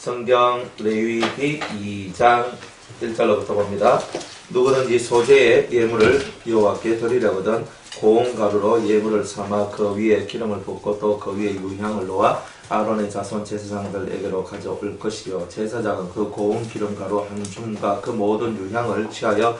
성경 레위기 2장 1절로부터 봅니다. 누구든지 소재의 예물을 여호와께 드리려거든 고운 가루로 예물을 삼아 그 위에 기름을 붓고 또 그 위에 유향을 놓아 아론의 자손 제사장들에게로 가져올 것이요 제사장은 그 고운 기름가루 한 줌과 그 모든 유향을 취하여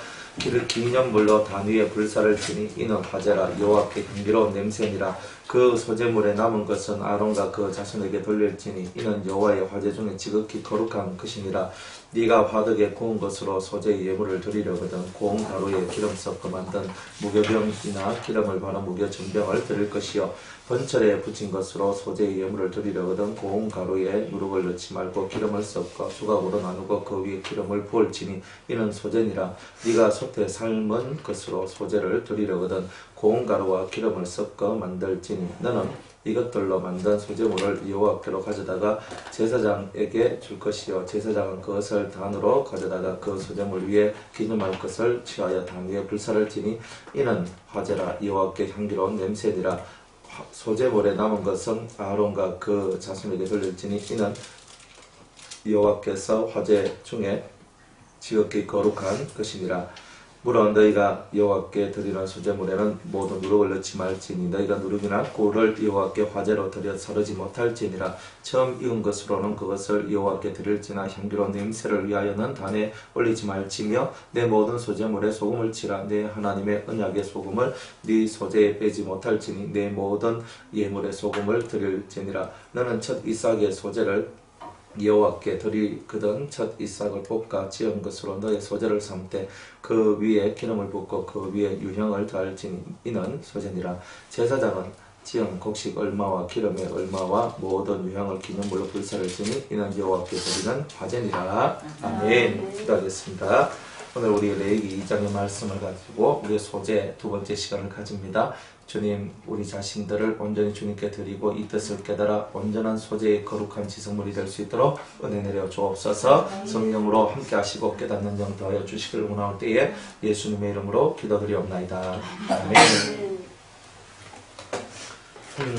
기념물로 단 위에 불사를 지니 이는 화제라 여호와께 향기로운 냄새니라. 그 소재물에 남은 것은 아론과 그 자손에게 돌릴지니 이는 여호와의 화제 중에 지극히 거룩한 것이니라. 네가 화덕에 구운 것으로 소재의 예물을 드리려거든 고운 가루에 기름 섞어 만든 무교병이나 기름을 바른 무교전병을 드릴 것이요 번철에 붙인 것으로 소재의 예물을 드리려거든 고운 가루에 누룩을 넣지 말고 기름을 섞어 조각으로 나누고 그 위에 기름을 부을지니 이는 소재니라. 네가 솥에 삶은 것으로 소재를 드리려거든 고운 가루와 기름을 섞어 만들지니 너는 이것들로 만든 소재물을 여호와께로 가져다가 제사장에게 줄 것이요 제사장은 그것을 단으로 가져다가 그 소재물 위에 기념할 것을 취하여 단 위에 불사를 지니 이는 화제라 여호와께 향기로운 냄새니라. 소재물에 남은 것은 아론과 그 자손에게 돌릴지니 이는 여호와께서 화제 중에 지극히 거룩한 것이니라. 물론 너희가 여호와께 드리는 소재물에는 모두 누룩을 넣지 말지니 너희가 누룩이나 꿀을 여호와께 화제로 드려 사르지 못할지니라. 처음 익은 것으로는 그것을 여호와께 드릴지나 향기로운 냄새를 위하여는 단에 올리지 말지며 내 모든 소재물에 소금을 치라. 내 하나님의 언약의 소금을 네 소재에 빼지 못할지니 내 모든 예물에 소금을 드릴지니라. 너는 첫 이삭의 소재를 여호와께 드리거든 첫 이삭을 볶아 지은 것으로 너의 소재를 삼되 그 위에 기름을 붓고 그 위에 유향을 더할지니 이는 소재니라. 제사장은 지은 곡식 얼마와 기름의 얼마와 모든 유향을 기념물로 불사를 지니 이는 여호와께 드리는 화제니라. 아멘. 기도하겠습니다. 오늘 우리 레위기 2장의 말씀을 가지고 우리의 소재 두 번째 시간을 가집니다. 주님, 우리 자신들을 온전히 주님께 드리고 이 뜻을 깨달아 온전한 소재의 거룩한 지성물이 될 수 있도록 은혜 내려 주옵소서. 성령으로 함께 하시고 깨닫는 영 더하여 주시기를 원하올 때에 예수님의 이름으로 기도드리옵나이다. 아멘.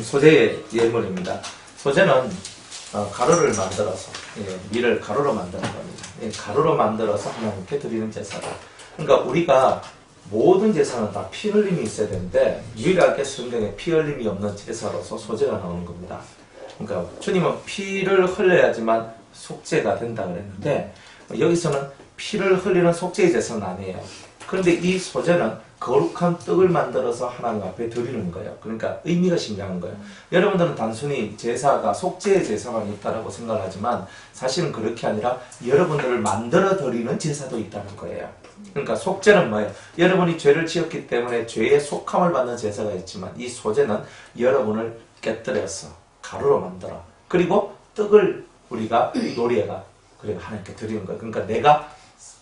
소재의 예물입니다. 소재는 가루를 만들어서 밀을 가루로 만드는 겁니다. 가루로 만들어서 하나님께 드리는 제사다. 그러니까 우리가 모든 제사는 다 피 흘림이 있어야 되는데 유일하게 성경에 피 흘림이 없는 제사로서 소재가 나오는 겁니다. 그러니까 주님은 피를 흘려야지만 속죄가 된다 그랬는데 여기서는 피를 흘리는 속죄의 제사는 아니에요. 그런데 이 소재는 거룩한 떡을 만들어서 하나님 앞에 드리는 거예요. 그러니까 의미가 심장한 거예요. 여러분들은 단순히 제사가 속죄의 제사만 있다고 생각하지만 사실은 그렇게 아니라 여러분들을 만들어 드리는 제사도 있다는 거예요. 그러니까 속죄는 뭐예요? 여러분이 죄를 지었기 때문에 죄의 속함을 받는 제사가 있지만 이 소재는 여러분을 깨뜨려서 가루로 만들어. 그리고 떡을 우리가 노리해가 그리고 하나님께 드리는 거예요. 그러니까 내가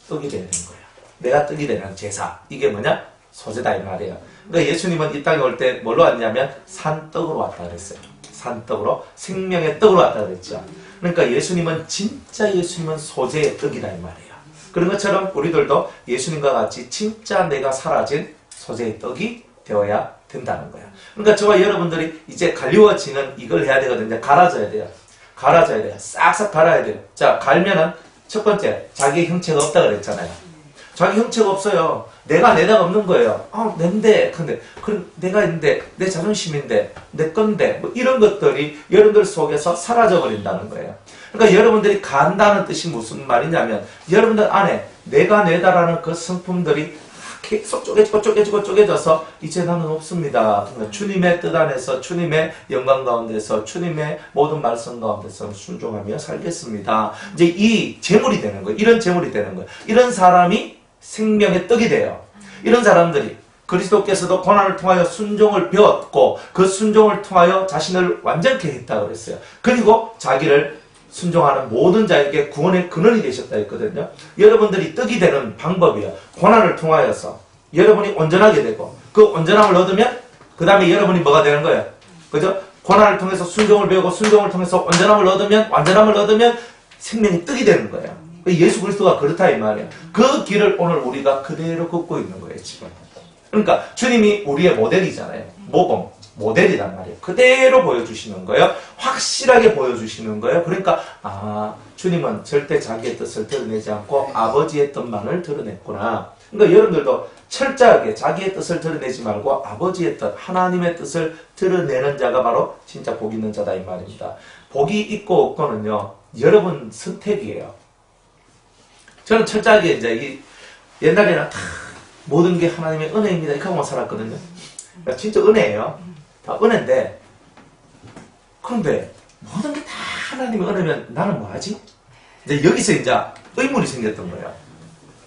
떡이 되는 거예요. 내가 떡이 되는 제사. 이게 뭐냐? 소재다 이 말이에요. 그러니까 예수님은 이 땅에 올 때 뭘로 왔냐면 산떡으로 왔다 그랬어요. 산떡으로 생명의 떡으로 왔다 그랬죠. 그러니까 예수님은 진짜 예수님은 소재의 떡이다 이 말이에요. 그런 것처럼 우리들도 예수님과 같이 진짜 내가 사라진 소재의 떡이 되어야 된다는 거야. 그러니까 저와 여러분들이 이제 갈리워지는 이걸 해야 되거든요. 갈아져야 돼요. 갈아져야 돼요. 싹싹 갈아야 돼요. 자, 갈면은 첫 번째, 자기의 형체가 없다 그랬잖아요. 자기 형체가 없어요. 내가 없는 거예요. 낸데, 근데, 내가 있는데, 내 자존심인데, 내 건데, 뭐 이런 것들이 여러분들 속에서 사라져 버린다는 거예요. 그러니까 여러분들이 간다는 뜻이 무슨 말이냐면, 여러분들 안에 내다라는 그 성품들이 계속 쪼개져서 이제 나는 없습니다. 그러니까 주님의 뜻 안에서, 주님의 영광 가운데서, 주님의 모든 말씀 가운데서 순종하며 살겠습니다. 이제 이 제물이 되는 거예요. 이런 제물이 되는 거예요. 이런 사람이 생명의 떡이 돼요. 이런 사람들이 그리스도께서도 고난을 통하여 순종을 배웠고 그 순종을 통하여 자신을 완전케 했다고 그랬어요. 그리고 자기를 순종하는 모든 자에게 구원의 근원이 되셨다 했거든요. 여러분들이 떡이 되는 방법이요. 고난을 통하여서 여러분이 온전하게 되고 그 온전함을 얻으면 그 다음에 여러분이 뭐가 되는 거예요. 그죠? 고난을 통해서 순종을 배우고 순종을 통해서 온전함을 얻으면 완전함을 얻으면 생명이 떡이 되는 거예요. 예수 그리스도가 그렇다 이 말이에요. 그 길을 오늘 우리가 그대로 걷고 있는 거예요 지금. 그러니까 주님이 우리의 모델이잖아요. 모범. 모델이란 말이에요. 그대로 보여주시는 거예요. 확실하게 보여주시는 거예요. 그러니까 주님은 절대 자기의 뜻을 드러내지 않고 아버지의 뜻만을 드러냈구나. 그러니까 여러분들도 철저하게 자기의 뜻을 드러내지 말고 아버지의 뜻, 하나님의 뜻을 드러내는 자가 바로 진짜 복 있는 자다 이 말입니다. 복이 있고 없고는요, 여러분 선택이에요. 저는 철저하게 이제 옛날에는 다 모든 게 하나님의 은혜입니다 이렇게 하고만 살았거든요. 그러니까 진짜 은혜예요. 다 은혜인데, 그런데 모든 게 다 하나님의 은혜면 나는 뭐하지? 이제 여기서 이제 의문이 생겼던 거예요.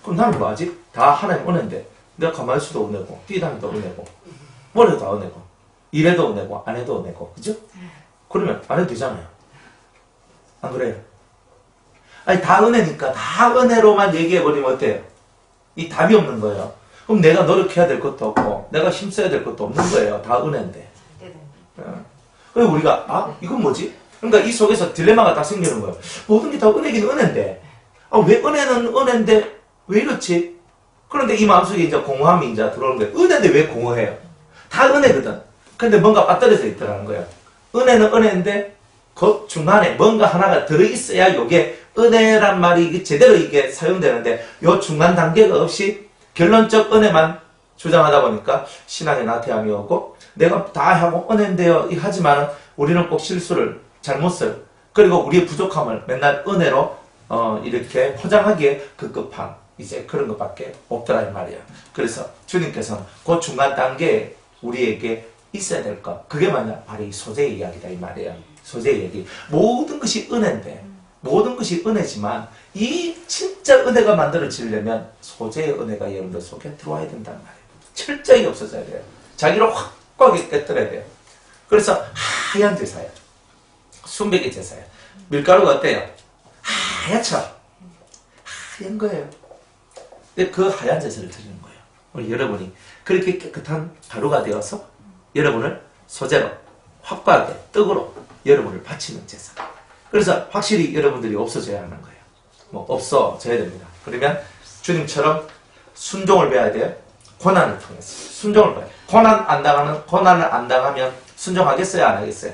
그럼 나는 뭐하지? 다 하나님 은혜인데 내가 가만히 있어도 은혜고 뛰다니도 은혜고 뭘 해도 다 은혜고 이래도 은혜고 안 해도 은혜고, 그죠? 그러면 안 해도 되잖아요. 안 그래요? 아니 다 은혜니까 다 은혜로만 얘기해버리면 어때요? 이 답이 없는 거예요. 그럼 내가 노력해야 될 것도 없고 내가 힘써야 될 것도 없는 거예요. 다 은혜인데. 그래서 우리가 이건 뭐지? 그러니까 이 속에서 딜레마가 딱 생기는 거예요. 모든 게 다 은혜긴 은혜인데 왜 은혜는 은혜인데 왜 이렇지? 그런데 이 마음속에 이제 공허함이 이제 들어오는 거예요. 은혜인데 왜 공허해요? 다 은혜거든. 근데 뭔가 빠뜨려져 있더라는 거예요. 은혜는 은혜인데 그 중간에 뭔가 하나가 들어있어야 이게 은혜란 말이 제대로 이게 사용되는데 요 중간 단계가 없이 결론적 은혜만 주장하다 보니까 신앙의 나태함이 오고 내가 다 하고 은혜인데요 하지만 우리는 꼭 실수를 잘못을 그리고 우리의 부족함을 맨날 은혜로 이렇게 포장하기에 급급한 이제 그런 것밖에 없더라 이 말이야. 그래서 주님께서는 그 중간 단계에 우리에게 있어야 될 것, 그게 뭐냐? 바로 이 소재의 이야기다 이 말이야. 소재의 얘기. 모든 것이 은혜인데 모든 것이 은혜지만 이 진짜 은혜가 만들어지려면 소재의 은혜가 여러분들 속에 들어와야 된단 말이에요. 철저히 없어져야 돼요. 자기를 확고하게 깨뜨려야 돼요. 그래서 하얀 제사예요. 순백의 제사예요. 밀가루가 어때요? 하얗죠? 하얀 거예요. 근데 그 하얀 제사를 드리는 거예요. 우리 여러분이 그렇게 깨끗한 가루가 되어서 여러분을 소재로 확고하게 떡으로 여러분을 바치는 제사. 그래서 확실히 여러분들이 없어져야 하는 거예요. 없어져야 됩니다. 그러면 주님처럼 순종을 배워야 돼요. 고난을 통해서 순종을 배워야 돼요. 고난을 안 당하면 순종하겠어요? 안 하겠어요?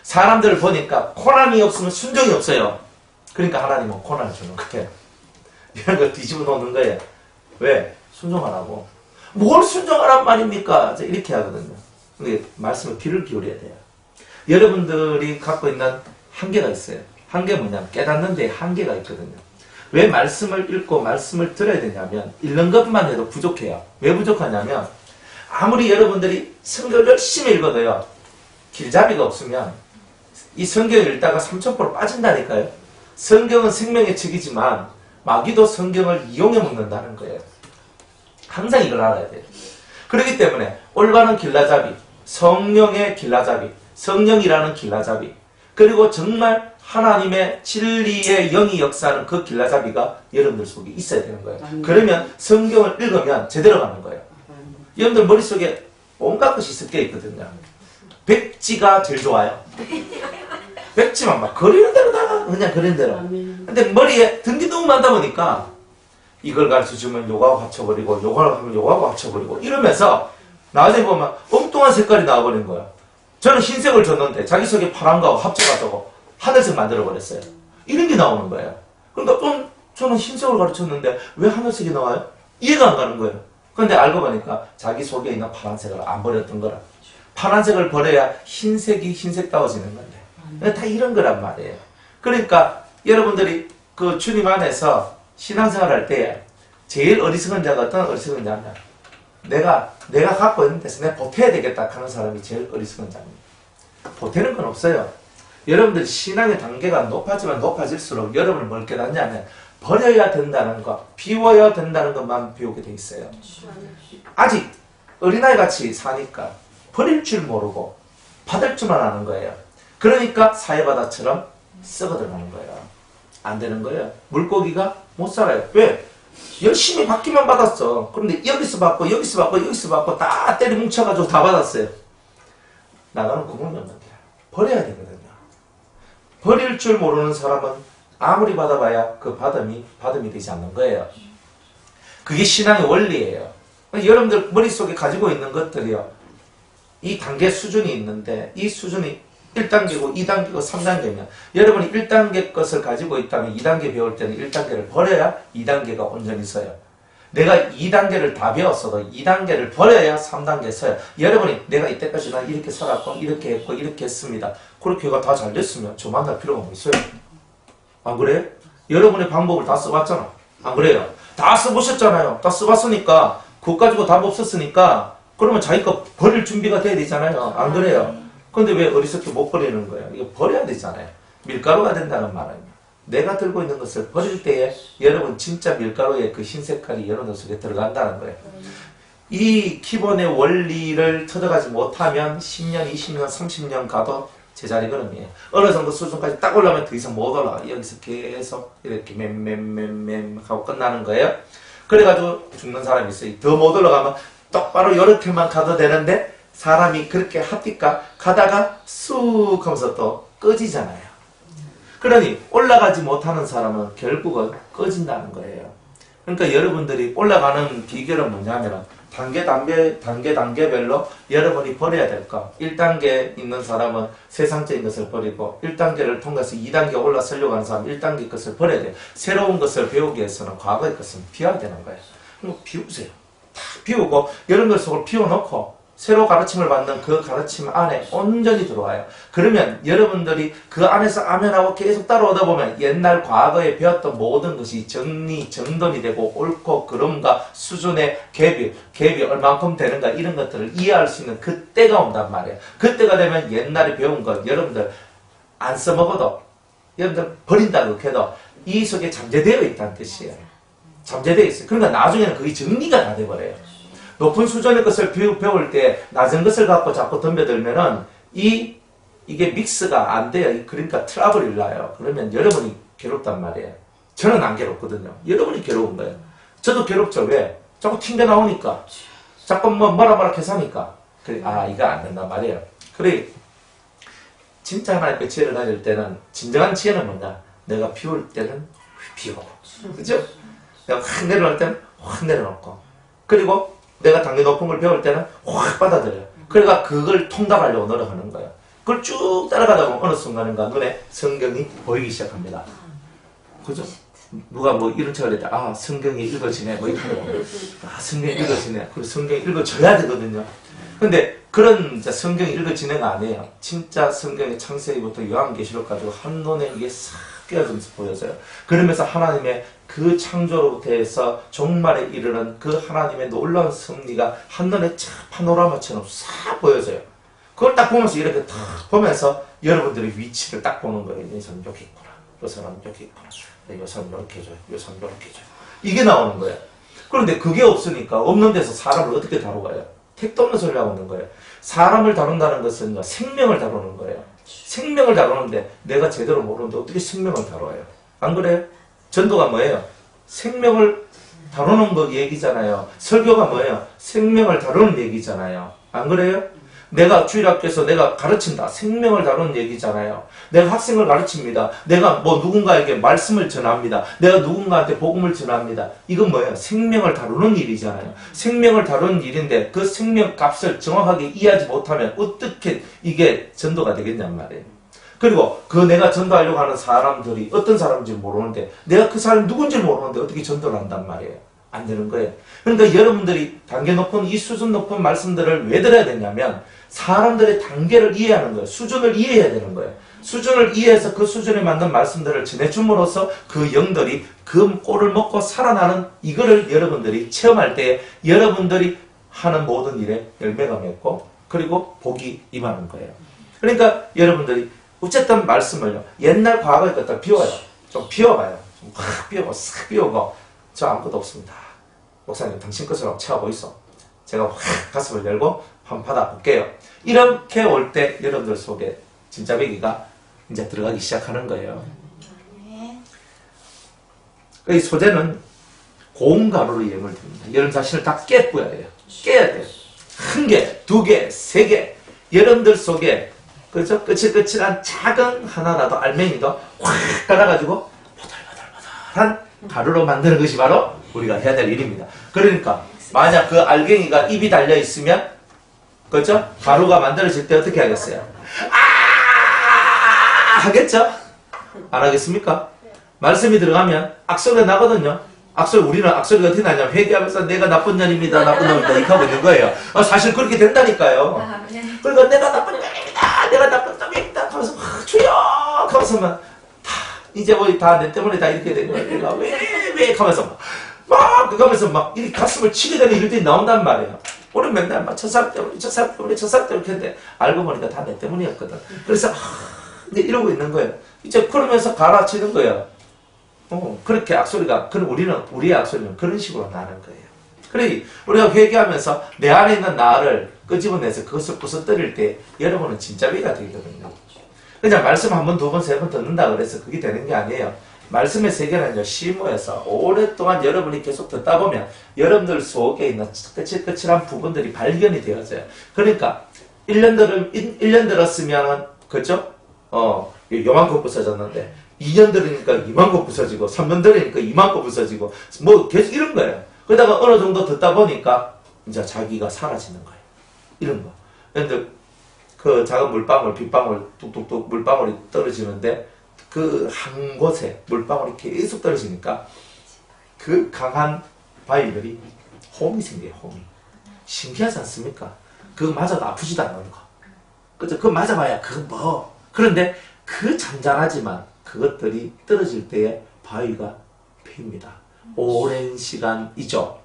사람들을 보니까 고난이 없으면 순종이 없어요. 그러니까 하나님은 고난을 주는 거예요. 이런 거 뒤집어 놓는 거예요. 왜? 순종하라고. 뭘 순종하란 말입니까? 이렇게 하거든요. 근데 말씀에 귀를 기울여야 돼요. 여러분들이 갖고 있는 한계가 있어요. 한계가 뭐냐면 깨닫는 데 한계가 있거든요. 왜 말씀을 읽고 말씀을 들어야 되냐면 읽는 것만 해도 부족해요. 왜 부족하냐면 아무리 여러분들이 성경을 열심히 읽어도요. 길잡이가 없으면 이 성경을 읽다가 3000% 빠진다니까요. 성경은 생명의 책이지만 마귀도 성경을 이용해 먹는다는 거예요. 항상 이걸 알아야 돼요. 그렇기 때문에 올바른 길라잡이, 성령의 길라잡이, 성령이라는 길라잡이, 그리고 정말 하나님의 진리의 영이 역사하는 그 길라잡이가 여러분들 속에 있어야 되는 거예요. 그러면 성경을 읽으면 제대로 가는 거예요. 여러분들 머릿속에 온갖 것이 섞여 있거든요. 백지가 제일 좋아요. 백지만 막 그리는 대로 다 그냥 그리는 대로. 근데 머리에 든 게 너무 많다 보니까 이걸 가르쳐주면 요거하고 합쳐버리고 요거를 하면 요거하고 합쳐버리고 이러면서 나중에 보면 엉뚱한 색깔이 나와버린 거예요. 저는 흰색을 줬는데 자기 속에 파란 거하고 합쳐가지고 하늘색 만들어버렸어요. 이런 게 나오는 거예요. 그러니까 저는 흰색을 가르쳤는데 왜 하늘색이 나와요? 이해가 안 가는 거예요. 그런데 알고 보니까 자기 속에 있는 파란색을 안 버렸던 거라. 파란색을 버려야 흰색이 흰색다워지는 건데. 다 이런 거란 말이에요. 그러니까 여러분들이 그 주님 안에서 신앙생활 할 때 제일 어리석은 자가 어떤 어리석은 자냐? 내가 갖고 있는 데서 내가 보태야 되겠다 하는 사람이 제일 어리석은 자입니다. 보태는 건 없어요. 여러분들 신앙의 단계가 높아지면 높아질수록 여러분은 뭘 깨닫냐면 버려야 된다는 것, 비워야 된다는 것만 배우게 돼 있어요. 아직 어린아이같이 사니까 버릴 줄 모르고 받을 줄만 아는 거예요. 그러니까 사회바다처럼 썩어들어가는 거예요. 안 되는 거예요. 물고기가 못 살아요. 왜? 열심히 받기만 받았어. 그런데 여기서 받고 여기서 받고 여기서 받고 다 때리 뭉쳐가지고 다 받았어요. 나가는 구멍이 없는 거야. 버려야 되거든요. 버릴 줄 모르는 사람은 아무리 받아봐야 그 받음이 되지 않는 거예요. 그게 신앙의 원리예요. 여러분들 머릿속에 가지고 있는 것들이요. 이 단계 수준이 있는데 이 수준이 1단계고 2단계고 3단계면 여러분이 1단계 것을 가지고 있다면 2단계 배울 때는 1단계를 버려야 2단계가 온전히 서요. 내가 2단계를 다 배웠어도 2단계를 버려야 3단계 서요. 여러분이 내가 이때까지 난 이렇게 살았고 이렇게 했고 이렇게 했습니다. 그렇게가 다 잘 됐으면 저 만날 필요가 뭐 있어요? 안 그래요? 여러분의 방법을 다 써봤잖아. 안 그래요? 다 써보셨잖아요. 다 써봤으니까 그거 가지고 답 없었으니까 그러면 자기 거 버릴 준비가 돼야 되잖아요. 안 그래요? 근데 왜 어리석게 못 버리는 거예요? 이거 버려야 되잖아요. 밀가루가 된다는 말은 내가 들고 있는 것을 버릴 때에 여러분 진짜 밀가루의 그 흰 색깔이 여러분 속에 들어간다는 거예요. 이 기본의 원리를 터득하지 못하면 10년, 20년, 30년 가도 제자리 걸음이에요. 어느 정도 수준까지 딱 올라오면 더 이상 못 올라가. 여기서 계속 이렇게 맴 하고 끝나는 거예요. 그래가지고 죽는 사람이 있어요. 더 못 올라가면 똑바로 이렇게만 가도 되는데 사람이 그렇게 합디까 가다가 쑥 하면서 또 꺼지잖아요. 그러니 올라가지 못하는 사람은 결국은 꺼진다는 거예요. 그러니까 여러분들이 올라가는 비결은 뭐냐면 단계별로 여러분이 버려야 될 거. 1단계 있는 사람은 세상적인 것을 버리고 1단계를 통해서 2단계 올라서려고 하는 사람은 1단계 것을 버려야 돼요. 새로운 것을 배우기 위해서는 과거의 것은 비워야 되는 거예요. 그럼 비우세요. 다 비우고 여러분들 속을 비워놓고 새로 가르침을 받는 그 가르침 안에 온전히 들어와요. 그러면 여러분들이 그 안에서 아멘하고 계속 따라오다 보면 옛날 과거에 배웠던 모든 것이 정돈이 되고 옳고 그름과 수준의 갭이 얼만큼 되는가 이런 것들을 이해할 수 있는 그때가 온단 말이에요. 그때가 되면 옛날에 배운 것 여러분들 안 써먹어도 여러분들 버린다고 해도 이 속에 잠재되어 있다는 뜻이에요. 잠재되어 있어요. 그러니까 나중에는 그게 정리가 다 돼버려요. 높은 수준의 것을 배울 때 낮은 것을 갖고 자꾸 덤벼들면은 이게 믹스가 안 돼요. 그러니까 트러블이 나요. 그러면 여러분이 괴롭단 말이에요. 저는 안 괴롭거든요. 여러분이 괴로운 거예요. 저도 괴롭죠. 왜? 자꾸 튕겨 나오니까. 자꾸 뭐라 계산하니까. 그래, 이거 안 된단 말이에요. 그래, 진짜 하나님께 지혜를 가질 때는 진정한 지혜는 뭐냐? 내가 비울 때는 비우고. 그죠? 내가 확 내려올 때는 확 내려놓고. 그리고 내가 단계 높은 걸 배울 때는 확 받아들여요. 그러니까 그걸 통달하려고 노력하는 거예요. 그걸 쭉 따라가다 보면 어느 순간인가 눈에 성경이 보이기 시작합니다. 그죠? 누가 뭐 이런 책을 냈다. 성경이 읽어지네. 뭐 이렇게 하고. 성경이 읽어지네. 그리고 성경이 읽어져야 되거든요. 근데 그런 성경이 읽어지네가 아니에요. 진짜 성경의 창세기부터 요한계시록까지 한눈에 이게 싹 깨어지면서 보여져요. 그러면서 하나님의 그 창조로부터 해서 종말에 이르는 그 하나님의 놀라운 섭리가 한눈에 파노라마처럼 싹 보여져요. 그걸 딱 보면서 이렇게 딱 보면서 여러분들의 위치를 딱 보는 거예요. 이 사람 여기 있구나. 이 사람 여기 있구나. 이 사람 이렇게 해줘요. 이 사람 이렇게 해줘요. 이게 나오는 거예요. 그런데 그게 없으니까 없는 데서 사람을 어떻게 다루어요? 택도 없는 소리를 하고 있는 거예요. 사람을 다룬다는 것은 생명을 다루는 거예요. 생명을 다루는데 내가 제대로 모르는데 어떻게 생명을 다뤄요? 안 그래요? 전도가 뭐예요? 생명을 다루는 거 얘기잖아요. 설교가 뭐예요? 생명을 다루는 얘기잖아요. 안 그래요? 내가 주일학교에서 내가 가르친다. 생명을 다루는 얘기잖아요. 내가 학생을 가르칩니다. 내가 뭐 누군가에게 말씀을 전합니다. 내가 누군가한테 복음을 전합니다. 이건 뭐예요? 생명을 다루는 일이잖아요. 생명을 다루는 일인데 그 생명 값을 정확하게 이해하지 못하면 어떻게 이게 전도가 되겠냔 말이에요. 그리고 그 내가 전도하려고 하는 사람들이 어떤 사람인지 모르는데 내가 그 사람이 누군지 모르는데 어떻게 전도를 한단 말이에요. 안 되는 거예요. 그러니까 여러분들이 단계 높은 이 수준 높은 말씀들을 왜 들어야 되냐면 사람들의 단계를 이해하는 거예요. 수준을 이해해야 되는 거예요. 수준을 이해해서 그 수준에 맞는 말씀들을 전해줌으로써 그 영들이 그 꼴을 먹고 살아나는 이거를 여러분들이 체험할 때 여러분들이 하는 모든 일에 열매가 맺고 그리고 복이 임하는 거예요. 그러니까 여러분들이 어쨌든 말씀을요. 옛날 과거의 것들 비워요. 좀 비워봐요. 좀 확 비우고 싹 비우고 저 아무것도 없습니다. 목사님 당신 것을 한번 채워보 있어. 제가 확 가슴을 열고 한번 받아볼게요. 이렇게 올 때 여러분들 속에 진짜 배기가 이제 들어가기 시작하는 거예요. 이 소재는 고운 가루로 예물 드립니다. 여러분 자신을 다 깨뿌려야 돼요. 깨야 돼요. 한 개, 두 개, 세 개. 여러분들 속에 그죠? 끝이한 작은 하나라도 알맹이도 확 깔아가지고 보들보들보들한 가루로 만드는 것이 바로 우리가 해야 될 일입니다. 그러니까 만약 그 알갱이가 입이 달려 있으면 그렇죠? 가루가 만들어질 때 어떻게 하겠어요? 아! 하겠죠? 안 하겠습니까? 말씀이 들어가면 악소리가 나거든요. 우리는 악소리가 어떻게 나냐면 회개하면서 내가 나쁜 년입니다. 나쁜 놈입니다. 이렇게 하고 있는 거예요. 사실 그렇게 된다니까요. 그러니까 내가 나쁜 년입니다. 내가 나쁜 놈입니다. 하면서 주여! 하면서 이제 뭐 다 내 때문에 다 이렇게 된 거야. 내가 왜 하면서 막 그러면서 막 이 가슴을 치게 되는 일들이 나온단 말이에요. 우리 맨날 막 첫사람 때문에 이렇게 했는데 알고 보니까 다 내 때문이었거든. 그래서 이제 이러고 있는 거예요. 이제 그러면서 갈아치는 거예요. 그렇게 악소리가, 그럼 우리의 악소리는 그런 식으로 나는 거예요. 그래, 우리가 회개하면서 내 안에 있는 나를 끄집어내서 그것을 부서뜨릴 때 여러분은 진짜 위가 되거든요. 그냥 말씀 한 번, 두 번, 세 번 듣는다 그래서 그게 되는 게 아니에요. 말씀의 세계는요, 실무에서 오랫동안 여러분이 계속 듣다 보면 여러분들 속에 있는 끝이란 부분들이 발견이 되어져요. 그러니까 1년 들었으면, 그죠? 요만큼 부서졌는데 2년 들으니까 이만큼 부서지고 3년 들으니까 이만큼 부서지고 뭐 계속 이런 거예요. 그러다가 어느 정도 듣다 보니까 이제 자기가 사라지는 거예요. 이런 거. 근데 그 작은 물방울, 빗방울, 뚝뚝뚝 물방울이 떨어지는데 그 한 곳에 물방울이 계속 떨어지니까 그 강한 바위들이 홈이 생겨요, 홈이. 신기하지 않습니까? 그거 맞아도 아프지도 않는 거. 그죠? 그거 맞아봐야 그거 뭐. 그런데 그 잔잔하지만 그것들이 떨어질 때에 바위가 핍니다. 오랜 시간이죠.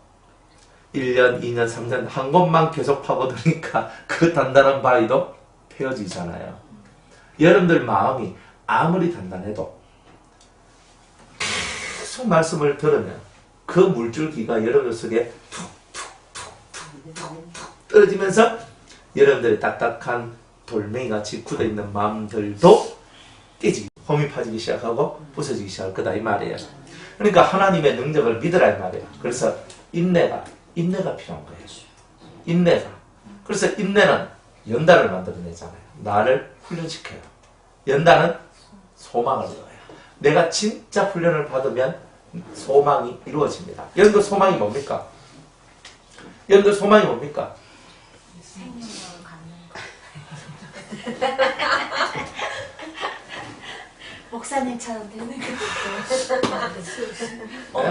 1년, 2년, 3년 한 곳만 계속 파고드니까 그 단단한 바위도 펴지잖아요. 여러분들 마음이 아무리 단단해도 계속 말씀을 들으면 그 물줄기가 여러분들 속에 툭툭툭툭툭 떨어지면서 여러분들의 딱딱한 돌멩이같이 굳어있는 마음들도 깨지기, 홈이 파지기 시작하고 부서지기 시작할 거다 이 말이에요. 그러니까 하나님의 능력을 믿으라 이 말이에요. 그래서 인내가 필요한 거예요. 인내가. 그래서 인내는 연단을 만들어내잖아요. 나를 훈련시켜요. 연단은 소망을 넣어요. 내가 진짜 훈련을 받으면 소망이 이루어집니다. 여러분들 소망이 뭡니까? 여러분들 소망이 뭡니까? 생명을 갖는 거. 목사님처럼 되는 거.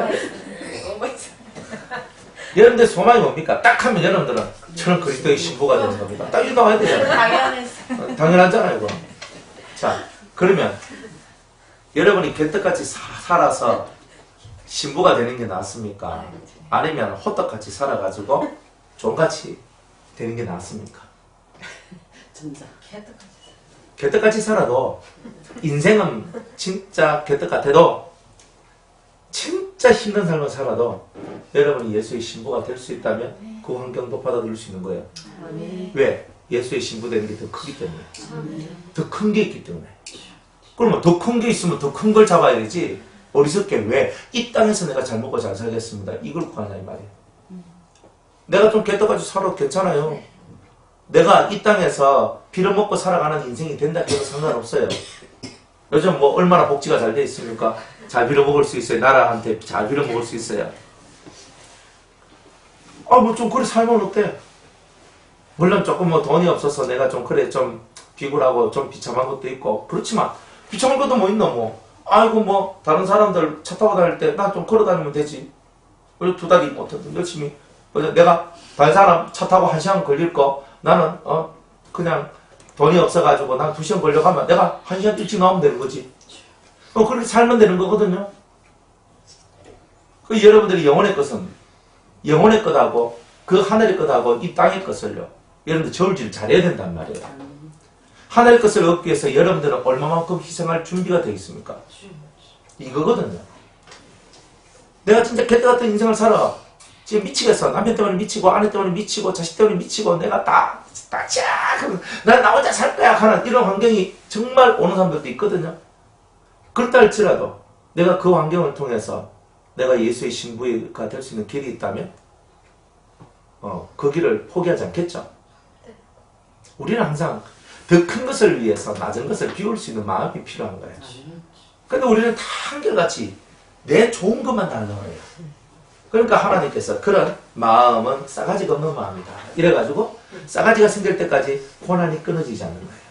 여러분들 소망이 뭡니까? 딱 하면 여러분들은 저는 그리스도의 신부가 되는 겁니다. 딱 이거 나와야 되잖아요. 당연했어. 당연하잖아요, 이거. 자, 그러면 여러분이 개떡같이 살아서 신부가 되는 게 낫습니까? 아니면 호떡같이 살아가지고 종같이 되는 게 낫습니까? 진짜 개떡같이 살아도 인생은 진짜 개떡 같아도 진짜 힘든 삶을 살아도 여러분이 예수의 신부가 될 수 있다면 그 환경도 받아들일 수 있는 거예요. 왜? 예수의 신부 되는 게 더 크기 때문에. 더 큰 게 있기 때문에. 그러면 더 큰 게 있으면 더 큰 걸 잡아야 되지. 어리석게 왜? 이 땅에서 내가 잘 먹고 잘 살겠습니다. 이걸 구하냐 이 말이에요. 내가 좀 개떡같이 살아도 괜찮아요. 내가 이 땅에서 빌어먹고 살아가는 인생이 된다 해도 상관없어요. 요즘 뭐 얼마나 복지가 잘 돼 있습니까? 잘 빌어먹을 수 있어요. 나라한테 잘 빌어먹을 수 있어요. 뭐 좀 그래 살면 어때? 물론 조금 뭐 돈이 없어서 내가 좀 그래 좀 비굴하고 좀 비참한 것도 있고 그렇지만 비참한 것도 뭐 있나 뭐. 아이고 뭐 다른 사람들 차 타고 다닐 때 나 좀 걸어 다니면 되지. 우리 두 다리 어떻든 열심히. 내가 다른 사람 차 타고 1시간 걸릴 거 나는 그냥 돈이 없어가지고 난 2시간 걸려가면 내가 1시간 일찍 나오면 되는 거지. 그렇게 살면 되는 거거든요. 그 여러분들이 영혼의 것은 영혼의 것하고 그 하늘의 것하고 이 땅의 것을요. 여러분들 저울질을 잘해야 된단 말이에요. 하늘의 것을 얻기 위해서 여러분들은 얼마만큼 희생할 준비가 되어 있습니까? 이거거든요. 내가 진짜 개떡 같은 인생을 살아. 지금 미치겠어. 남편 때문에 미치고 아내 때문에 미치고 자식 때문에 미치고 내가 나 혼자 살 거야 하는 이런 환경이 정말 오는 사람들도 있거든요. 그렇다 할지라도 내가 그 환경을 통해서 내가 예수의 신부가 될 수 있는 길이 있다면 그 길을 포기하지 않겠죠. 우리는 항상 더 큰 것을 위해서 낮은 것을 비울 수 있는 마음이 필요한 거예요. 근데 우리는 다 한결같이 내 좋은 것만 달라고 해요. 그러니까 하나님께서 그런 마음은 싸가지가 없는 마음이다. 이래가지고 싸가지가 생길 때까지 고난이 끊어지지 않는 거예요.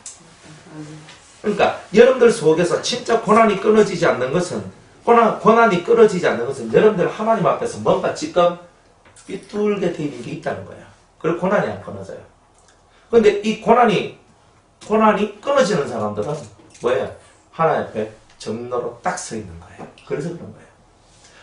그러니까 여러분들 속에서 진짜 고난이 끊어지지 않는 것은 고난이 끊어지지 않는 것은 여러분들 하나님 앞에서 뭔가 지금 삐뚤게 돼 있는 게 있다는 거예요. 그리고 고난이 안 끊어져요. 그런데 이 고난이 끊어지는 사람들은 뭐예요? 하나님 앞에 정로로 딱 서 있는 거예요. 그래서 그런 거예요.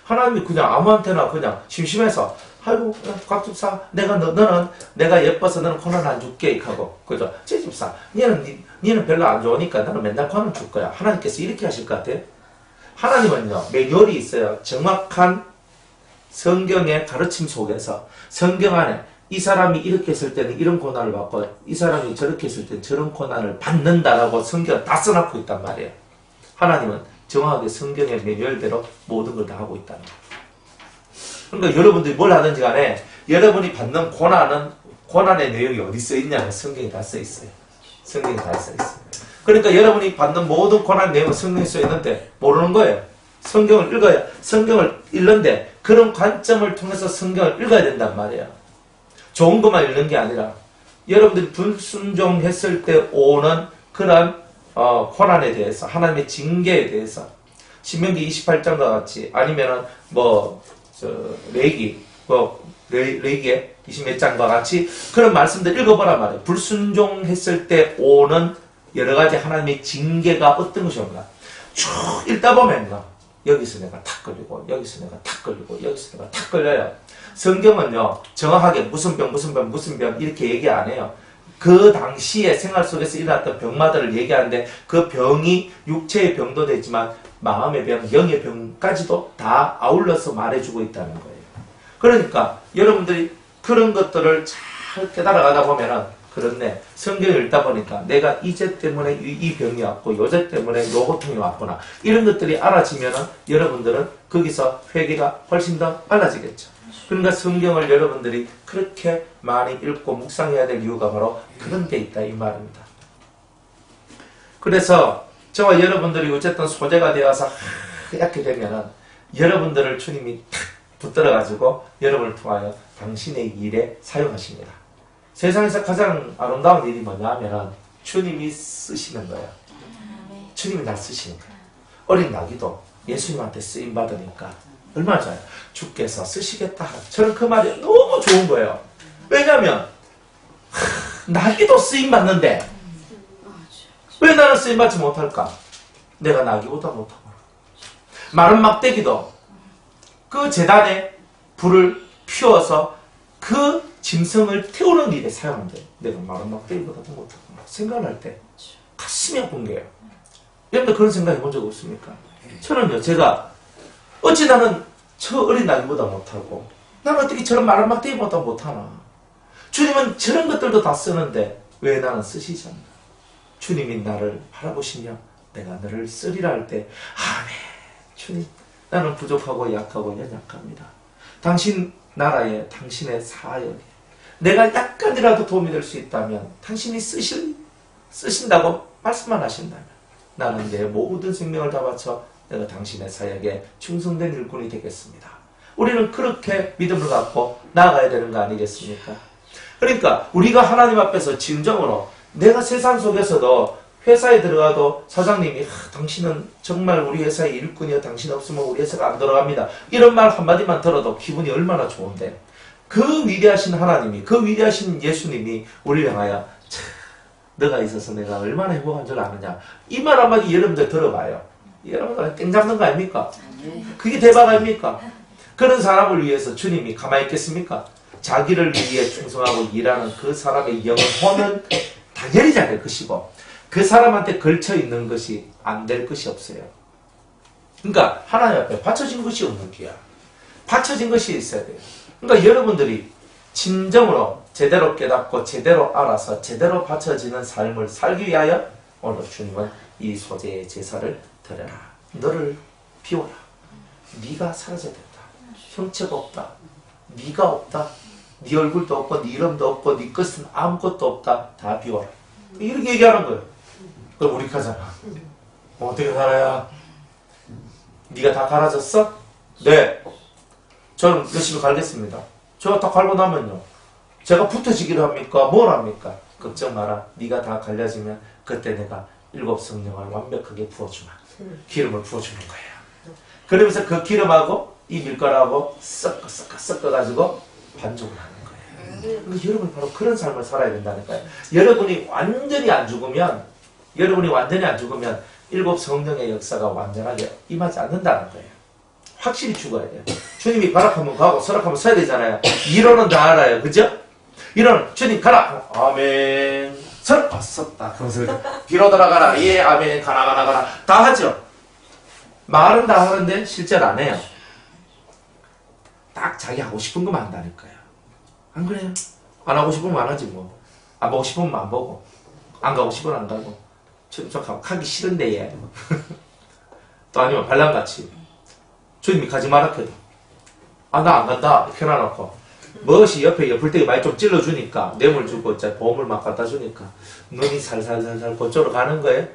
하나님이 그냥 아무한테나 그냥 심심해서 아이고 곽집사 너는 내가 예뻐서 너는 고난 안 줄게 하고 그죠? 제집사 니는 별로 안 좋으니까 나는 맨날 고난 줄 거야. 하나님께서 이렇게 하실 것 같아요? 하나님은요 매뉴얼이 있어요. 정확한 성경의 가르침 속에서 성경 안에 이 사람이 이렇게 했을 때는 이런 고난을 받고 이 사람이 저렇게 했을 때는 저런 고난을 받는다라고 성경을 다 써놓고 있단 말이에요. 하나님은 정확하게 성경의 매뉴얼대로 모든 걸 다 하고 있다는 거예요. 그러니까 여러분들이 뭘 하든지 간에 여러분이 받는 고난의 내용이 어디 써 있냐면 성경에 다 써 있어요. 성경에 다 써 있어요. 그러니까 여러분이 받는 모든 고난 내용은 성경에 써 있는데 모르는 거예요. 성경을 읽어야 성경을 읽는데 그런 관점을 통해서 성경을 읽어야 된단 말이에요. 좋은 것만 읽는 게 아니라 여러분들이 불순종했을 때 오는 그런 고난에 대해서 하나님의 징계에 대해서 신명기 28장과 같이 아니면은 레위기의 20몇 장과 같이 그런 말씀들 읽어보란 말이에요. 불순종했을 때 오는 여러 가지 하나님의 징계가 어떤 것이 없나 쭉 읽다 보면요 여기서 내가 탁 걸리고 여기서 내가 탁 걸리고 여기서 내가 탁 걸려요. 성경은요 정확하게 무슨 병 이렇게 얘기 안 해요. 그 당시에 생활 속에서 일어났던 병마다를 얘기하는데 그 병이 육체의 병도 되지만 마음의 병, 영의 병까지도 다 아울러서 말해주고 있다는 거예요. 그러니까 여러분들이 그런 것들을 잘 깨달아가다 보면은 그렇네. 성경을 읽다 보니까 내가 이제 때문에 이 병이 왔고 요새 때문에 요 고통이 왔구나. 이런 것들이 알아지면은 여러분들은 거기서 회개가 훨씬 더 빨라지겠죠. 그러니까 성경을 여러분들이 그렇게 많이 읽고 묵상해야 될 이유가 바로 그런 데 있다 이 말입니다. 그래서 저와 여러분들이 어쨌든 소재가 되어서 하얗게 되면은 여러분들을 주님이 탁 붙들어가지고 여러분을 통하여 당신의 일에 사용하십니다. 세상에서 가장 아름다운 일이 뭐냐 하면은 주님이 쓰시는 거예요. 주님이 날 쓰시는 거예요. 어린 나귀도 예수님한테 쓰임 받으니까 얼마나 좋아요. 주께서 쓰시겠다. 저는 그 말이 너무 좋은 거예요. 왜냐하면 나귀도 쓰임 받는데 왜 나는 쓰임 받지 못할까? 내가 나귀보다 못하고 마른 막대기도 그 제단에 불을 피워서 그 짐승을 태우는 일에 사용한대. 내가 마른 막대기보다도 못하고 생각을 할 때 가슴이 아픈 게요. 여러분들 그런 생각 해본 적 없습니까? 저는요 제가 어찌 나는 저 어린 나귀보다 못하고 나는 어떻게 저런 마른 막대기보다 못하나. 주님은 저런 것들도 다 쓰는데 왜 나는 쓰시지 않나. 주님이 나를 바라보시며 내가 너를 쓰리라 할 때 아멘. 주님 나는 부족하고 약하고 연약합니다. 당신 나라에 당신의 사역에 내가 약간이라도 도움이 될 수 있다면 당신이 쓰신다고 말씀만 하신다면 나는 내 모든 생명을 다 바쳐 내가 당신의 사역에 충성된 일꾼이 되겠습니다. 우리는 그렇게 믿음을 갖고 나아가야 되는 거 아니겠습니까? 그러니까 우리가 하나님 앞에서 진정으로 내가 세상 속에서도 회사에 들어가도 사장님이 당신은 정말 우리 회사의 일꾼이야. 당신 없으면 우리 회사가 안 돌아갑니다. 이런 말 한마디만 들어도 기분이 얼마나 좋은데 그 위대하신 하나님이 그 위대하신 예수님이 우리를 향하여 너가 있어서 내가 얼마나 행복한 줄 아느냐. 이 말 한마디 여러분들 들어봐요. 여러분들 땡 잡는 거 아닙니까? 그게 대박 아닙니까? 그런 사람을 위해서 주님이 가만히 있겠습니까? 자기를 위해 충성하고 일하는 그 사람의 영혼은 당연히 잘 될 것이고 그 사람한테 걸쳐있는 것이 안 될 것이 없어요. 그러니까 하나님 앞에 바쳐진 것이 없는 기야. 바쳐진 것이 있어야 돼요. 그러니까 여러분들이 진정으로 제대로 깨닫고 제대로 알아서 제대로 바쳐지는 삶을 살기 위하여 오늘 주님은 이 소재의 제사를 드려라. 너를 비워라. 네가 사라져야 된다. 형체가 없다. 네가 없다. 네 얼굴도 없고 네 이름도 없고 네 것은 아무것도 없다. 다 비워라. 이렇게 얘기하는 거예요. 그럼 우리 가잖아. 어떻게 살아야? 네가 다 갈아졌어? 네. 저는 열심히 갈겠습니다. 제가 다 갈고 나면요. 제가 붙어지기로 합니까? 뭘 합니까? 걱정 마라. 네가 다 갈려지면 그때 내가 7 성령을 완벽하게 부어주마. 기름을 부어주는 거예요. 그러면서 그 기름하고 이 밀가루하고 섞어가지고 반죽을 하는 거예요. 그러니까 여러분 바로 그런 삶을 살아야 된다니까요. 여러분이 완전히 안 죽으면 7 성령의 역사가 완전하게 임하지 않는다는 거예요. 확실히 죽어야 돼요. 주님이 가락하면 가고 서락하면 서야 되잖아요. 이론은 다 알아요. 그죠? 이론은 주님 가라. 아멘. 서락 섰다. 그러면서 뒤로 돌아가라. 예 아멘. 가라. 다 하죠. 말은 다 하는데 실제로 안 해요. 딱 자기 하고 싶은 것만 한다니까요. 안 그래요? 안 하고 싶으면 안 하지 뭐. 안 보고 싶으면 안 보고. 안 가고 싶으면 안 가고. 저 가기 싫은데 얘. 또 아니면 발랑같이. 주님이 가지 마라 해도. 아, 나 안 간다. 이렇게 해놔놓고. 무엇이 옆에 불때기 많이 좀 찔러주니까, 뇌물 주고, 보험을 막 갖다 주니까, 눈이 살살살살 그쪽으로 가는 거예요.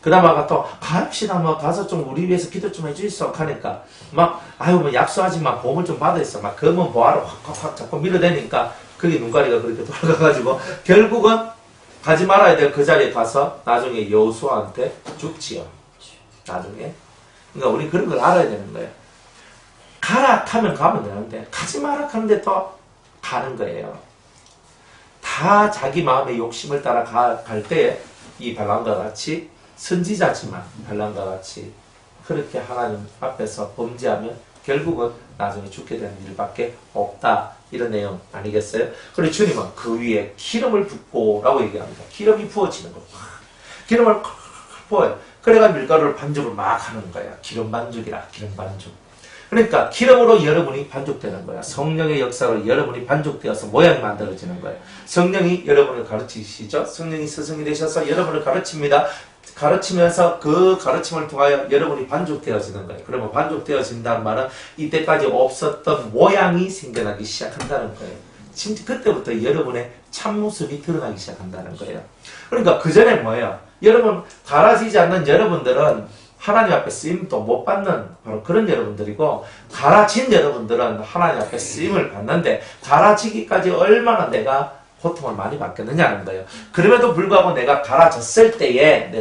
그 다음 아까 또, 갑시다, 뭐, 가서 좀 우리 위해서 기도 좀 해주이소. 하니까, 막, 아유, 뭐, 약속하지 마. 보험을 좀 받아있어. 막, 그러면 뭐하러 확 자꾸 밀어대니까, 그게 눈가리가 그렇게 돌아가가지고, 결국은, 가지 말아야 될 그 자리에 가서, 나중에 여호수아한테 죽지요. 나중에. 그러니까 우리 그런 걸 알아야 되는 거예요. 가라 하면 가면 되는데 가지 마라 하는데 또 가는 거예요. 다 자기 마음의 욕심을 따라 갈 때에 이 발람과 같이 선지자지만 발람과 같이 그렇게 하나님 앞에서 범죄하면 결국은 나중에 죽게 되는 일밖에 없다. 이런 내용 아니겠어요? 그리고 주님은 그 위에 기름을 붓고 라고 얘기합니다. 기름이 부어지는 거. 기름을 부어요. 그래가 밀가루를 반죽을 막 하는 거야. 기름 반죽이라, 기름 반죽. 그러니까 기름으로 여러분이 반죽되는 거야. 성령의 역사로 여러분이 반죽되어서 모양이 만들어지는 거예요. 성령이 여러분을 가르치시죠. 성령이 스승이 되셔서 여러분을 가르칩니다. 가르치면서 그 가르침을 통하여 여러분이 반죽되어지는 거예요. 그러면 반죽되어진다는 말은 이때까지 없었던 모양이 생겨나기 시작한다는 거예요. 진짜 그때부터 여러분의 참모습이 드러나기 시작한다는 거예요. 그러니까 그 전에 뭐예요? 여러분 갈아지지 않는 여러분들은 하나님 앞에 쓰임도 못 받는 바로 그런 여러분들이고, 갈아진 여러분들은 하나님 앞에 쓰임을 받는데 갈아지기까지 얼마나 내가 고통을 많이 받겠느냐는 거예요. 그럼에도 불구하고 내가 갈아졌을 때에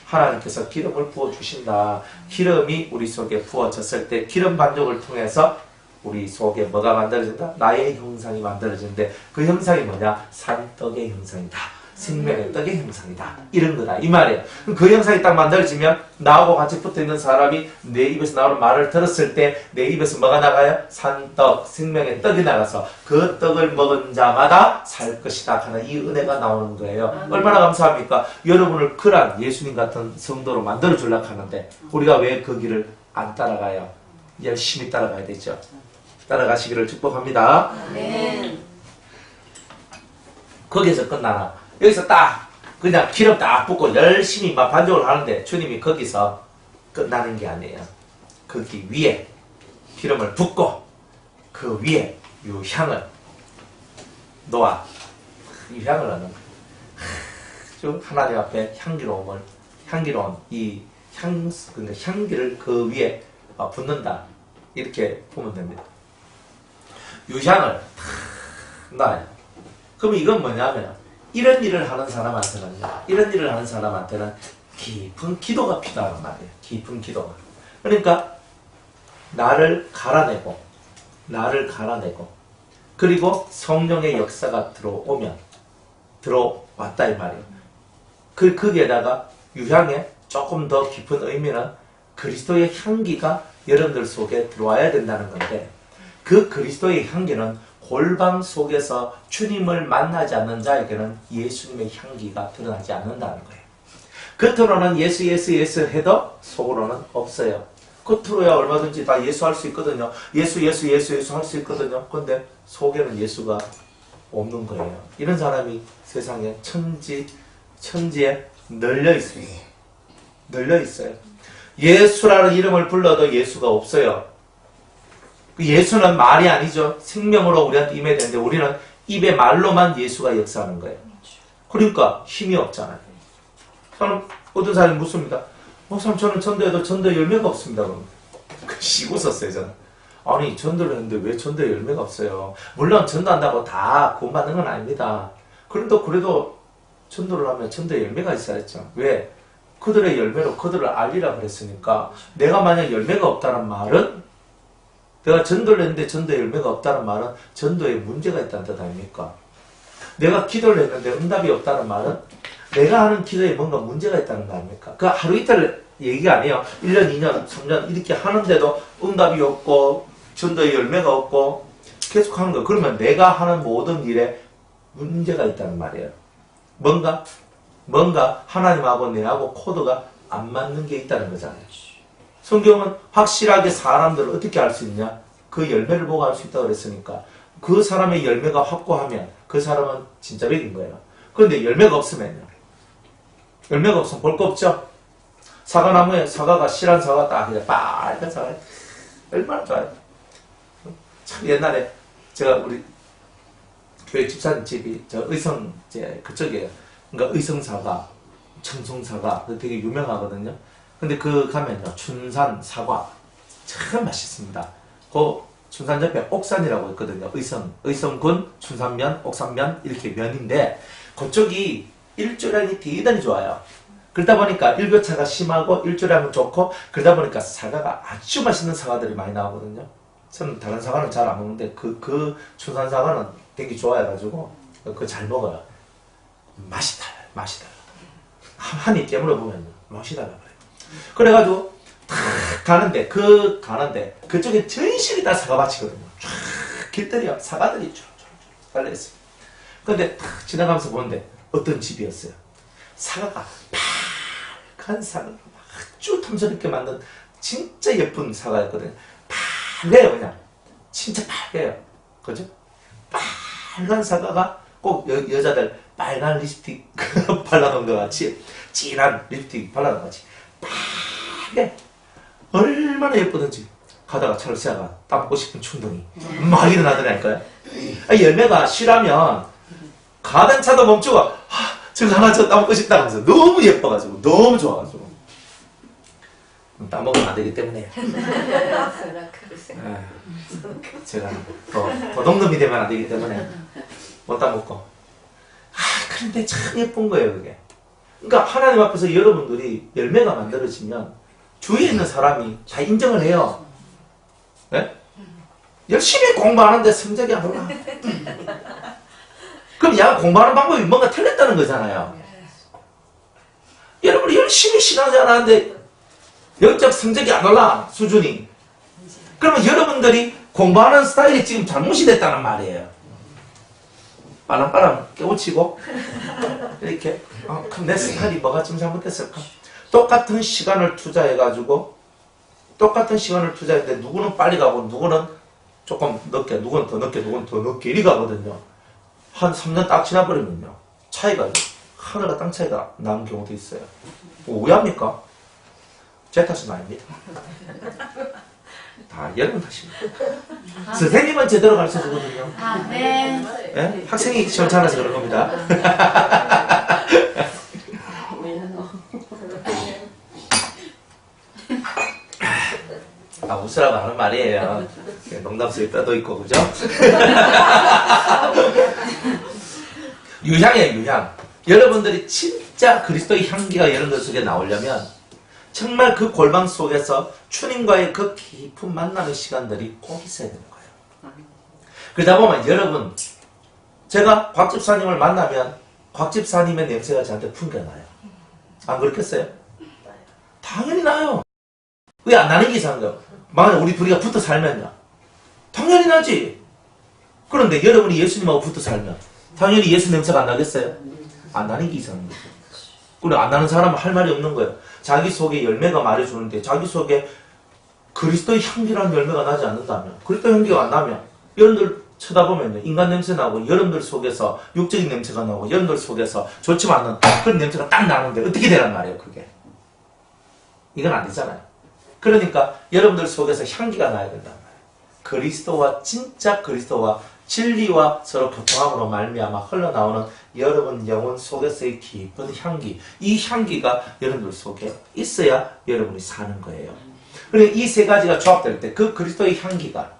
하나님께서 기름을 부어주신다. 기름이 우리 속에 부어졌을 때 기름 반죽을 통해서 우리 속에 뭐가 만들어진다? 나의 형상이 만들어지는데 그 형상이 뭐냐? 산떡의 형상이다. 생명의 떡의 형상이다. 이런 거다. 이 말이에요. 그 형상이 딱 만들어지면 나하고 같이 붙어있는 사람이 내 입에서 나오는 말을 들었을 때 내 입에서 뭐가 나가요? 산떡, 생명의 떡이 나가서 그 떡을 먹은 자마다 살 것이다 하는 이 은혜가 나오는 거예요. 얼마나 감사합니까? 여러분을 그런 예수님 같은 성도로 만들어 주려고 하는데 우리가 왜 그 길을 안 따라가요? 열심히 따라가야 되죠. 따라가시기를 축복합니다. 아멘. 거기서 끝나나? 여기서 딱 그냥 기름 딱 붓고 열심히 막 반죽을 하는데 주님이 거기서 끝나는 게 아니에요. 거기 위에 기름을 붓고 그 위에 유향을 놓아 유향을 하는 거예요. 좀 하나님 앞에 향기로운 이 향기를 그 위에 붓는다. 이렇게 보면 됩니다. 유향을 놔요. 그럼 이건 뭐냐면 이런 일을 하는 사람한테는 깊은 기도가 필요하단 말이에요. 깊은 기도가. 그러니까 나를 갈아내고 그리고 성령의 역사가 들어왔다 이 말이에요. 거기에다가 유향에 조금 더 깊은 의미는 그리스도의 향기가 여러분들 속에 들어와야 된다는 건데, 그 그리스도의 향기는 골방 속에서 주님을 만나지 않는 자에게는 예수님의 향기가 드러나지 않는다는 거예요. 겉으로는 예수 해도 속으로는 없어요. 겉으로야 얼마든지 다 예수 할 수 있거든요. 예수 할 수 있거든요. 근데 속에는 예수가 없는 거예요. 이런 사람이 세상에 천지에 널려 있어요. 예수라는 이름을 불러도 예수가 없어요. 예수는 말이 아니죠. 생명으로 우리한테 임해야 되는데 우리는 입의 말로만 예수가 역사하는 거예요. 그러니까 힘이 없잖아요. 어떤 사람이 묻습니다. 목사님 저는 전도해도 전도 열매가 없습니다. 그럼 시고 썼어요 저는. 아니 전도를 했는데 왜 전도에 열매가 없어요? 물론 전도한다고 다 구원받는 건 아닙니다. 그래도 전도를 하면 전도에 열매가 있어야죠. 왜? 그들의 열매로 그들을 알리라 그랬으니까 내가 만약 열매가 없다는 말은 내가 전도를 했는데 전도에 열매가 없다는 말은 전도에 문제가 있다는 뜻 아닙니까? 내가 기도를 했는데 응답이 없다는 말은 내가 하는 기도에 뭔가 문제가 있다는 거 아닙니까? 그 하루 이틀 얘기가 아니에요. 1년, 2년, 3년 이렇게 하는데도 응답이 없고 전도에 열매가 없고 계속 하는 거. 그러면 내가 하는 모든 일에 문제가 있다는 말이에요. 뭔가 하나님하고 내하고 코드가 안 맞는 게 있다는 거잖아요. 성경은 확실하게 사람들을 어떻게 알 수 있냐? 그 열매를 보고 알 수 있다고 그랬으니까 그 사람의 열매가 확고하면 그 사람은 진짜 백인 거예요. 그런데 열매가 없으면요. 열매가 없으면 볼 거 없죠? 사과나무에 사과가 실한 사과 딱 그냥 빨간 사과 얼마나 좋아요. 참 옛날에 제가 우리 교회 집사님 집이 저 의성 그쪽이에요. 그러니까 의성사과, 청송사과 되게 유명하거든요. 근데 그 가면요 춘산 사과 참 맛있습니다. 그 춘산 옆에 옥산이라고 있거든요. 의성군 춘산면, 옥산면 이렇게 면인데 그쪽이 일조량이 대단히 좋아요. 그러다 보니까 일교차가 심하고 일조량은 좋고 그러다 보니까 사과가 아주 맛있는 사과들이 많이 나오거든요. 저는 다른 사과는 잘 안 먹는데 그 춘산 사과는 되게 좋아해가지고 그거 잘 먹어요. 맛이 달라요. 한 입 깨물어 보면 맛이 달라 그래요. 그래가지고 탁 가는데 그쪽에 전실이 다 사과밭이거든요. 쫙 길들이요 사과들이 쫙 달려있어요. 근데 탁 지나가면서 보는데 어떤 집이었어요. 사과가 빨간 사과가 아주 탐스럽게 만든 진짜 예쁜 사과였거든요. 빨개요 그냥 진짜 빨개요. 그죠? 빨간 사과가 꼭 여자들 빨간 립스틱 발라놓은 것 같이 진한 립스틱 발라놓은 것 같이 빨개 얼마나 예쁘든지 가다가 차를 세다가 따먹고 싶은 충동이 막 일어나더라니까요. 열매가 실하면 가던 차도 멈추고 저거 하나 저 따먹고 싶다 하면서 너무 예뻐가지고 너무 좋아가지고 따먹으면 안 되기 때문에 제가 도둑놈이 되면 안 되기 때문에 못 따먹고 그런데 참 예쁜 거예요 그게. 그러니까 하나님 앞에서 여러분들이 열매가 만들어지면 주위에 있는 사람이 다 인정을 해요. 네? 열심히 공부하는데 성적이 안 올라. 그럼 야 공부하는 방법이 뭔가 틀렸다는 거잖아요. 여러분이 열심히 신앙생활 하는데 영적 성적이 안 올라 수준이. 그러면 여러분들이 공부하는 스타일이 지금 잘못이 됐다는 말이에요. 빠람빠람 깨우치고 이렇게 그럼 내 스타일이 뭐가 좀 잘못됐을까? 똑같은 시간을 투자해가지고 똑같은 시간을 투자했는데 누구는 빨리 가고 누구는 조금 늦게 누구는 더 늦게 이리 가거든요. 한 3년 딱 지나버리면요 차이가 하늘과 땅 차이가 나는 경우도 있어요. 왜 합니까? 제 탓은 아닙니다. 다 여러분 탓입니다. 선생님은 제대로 가르쳐주거든요. 네. 네? 학생이 시원찮아서 그런 겁니다. 웃으라고 하는 말이에요. 농담 속에 뼈도 있고 그죠? 유향이에요 유향. 여러분들이 진짜 그리스도의 향기가 여러분들 속에 나오려면 정말 그 골방 속에서 주님과의 그 깊은 만남의 시간들이 꼭 있어야 되는 거예요. 그러다 보면 여러분 제가 곽 집사님을 만나면 곽 집사님의 냄새가 저한테 풍겨나요. 안 그렇겠어요? 당연히 나요. 왜 안 나는 게 이상한 거예요? 만약 우리 둘이가 붙어 살면요. 당연히 나지. 그런데 여러분이 예수님하고 붙어 살면 당연히 예수 냄새가 안 나겠어요? 안 나는 게 이상한 거예요. 그리고 안 나는 사람은 할 말이 없는 거예요. 자기 속에 열매가 말해주는데 자기 속에 그리스도의 향기라는 열매가 나지 않는다면 그리스도 향기가 안 나면 여러분들 쳐다보면요. 인간 냄새 나고 여러분들 속에서 육적인 냄새가 나고 여러분들 속에서 좋지 않은 그런 냄새가 딱 나는데 어떻게 되란 말이에요 그게. 이건 안 되잖아요. 그러니까 여러분들 속에서 향기가 나야 된단 말이에요. 그리스도와 진짜 그리스도와 진리와 서로 교통함으로 말미암아 흘러나오는 여러분 영혼 속에서의 깊은 향기. 이 향기가 여러분들 속에 있어야 여러분이 사는 거예요. 그리고 이 세 가지가 조합될 때 그 그리스도의 향기가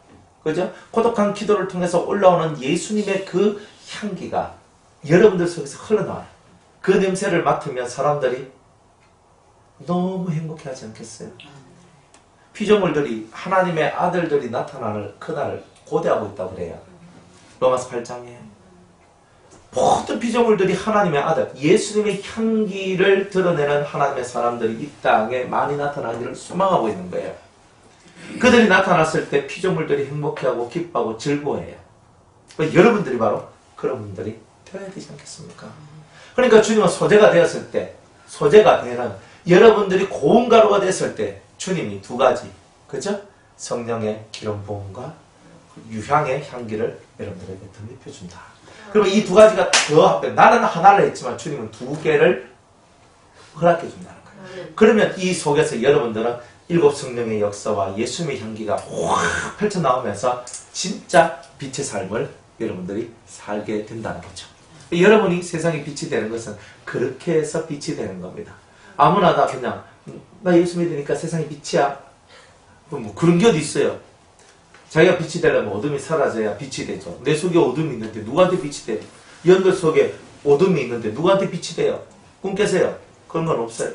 그죠? 고독한 기도를 통해서 올라오는 예수님의 그 향기가 여러분들 속에서 흘러나와요. 그 냄새를 맡으면 사람들이 너무 행복해하지 않겠어요? 피조물들이 하나님의 아들들이 나타나는 그날을 고대하고 있다고 그래요. 로마서 8장에 모든 피조물들이 하나님의 아들 예수님의 향기를 드러내는 하나님의 사람들이 이 땅에 많이 나타나기를 소망하고 있는 거예요. 그들이 나타났을 때 피조물들이 행복해하고 기뻐하고 즐거워해요. 여러분들이 바로 그런 분들이 되어야 되지 않겠습니까? 그러니까 주님은 소재가 되었을 때, 소재가 되는 여러분들이 고운 가루가 됐을 때 주님이 두 가지, 그죠? 성령의 기름 부음과 유향의 향기를 여러분들에게 덧입혀준다. 그러면 이 두 가지가 더 합해. 나는 하나를 했지만 주님은 두 개를 허락해준다는 거예요. 그러면 이 속에서 여러분들은 일곱 성령의 역사와 예수님의 향기가 확 펼쳐나오면서 진짜 빛의 삶을 여러분들이 살게 된다는 거죠. 여러분이 세상에 빛이 되는 것은 그렇게 해서 빛이 되는 겁니다. 아무나 다 그냥 나 예수 믿으니까 세상이 빛이야. 뭐 그런 게 어디 있어요. 자기가 빛이 되려면 어둠이 사라져야 빛이 되죠. 내 속에 어둠이 있는데 누구한테 빛이 돼요? 연들 속에 어둠이 있는데 누구한테 빛이 돼요? 꿈 깨세요. 그런 건 없어요.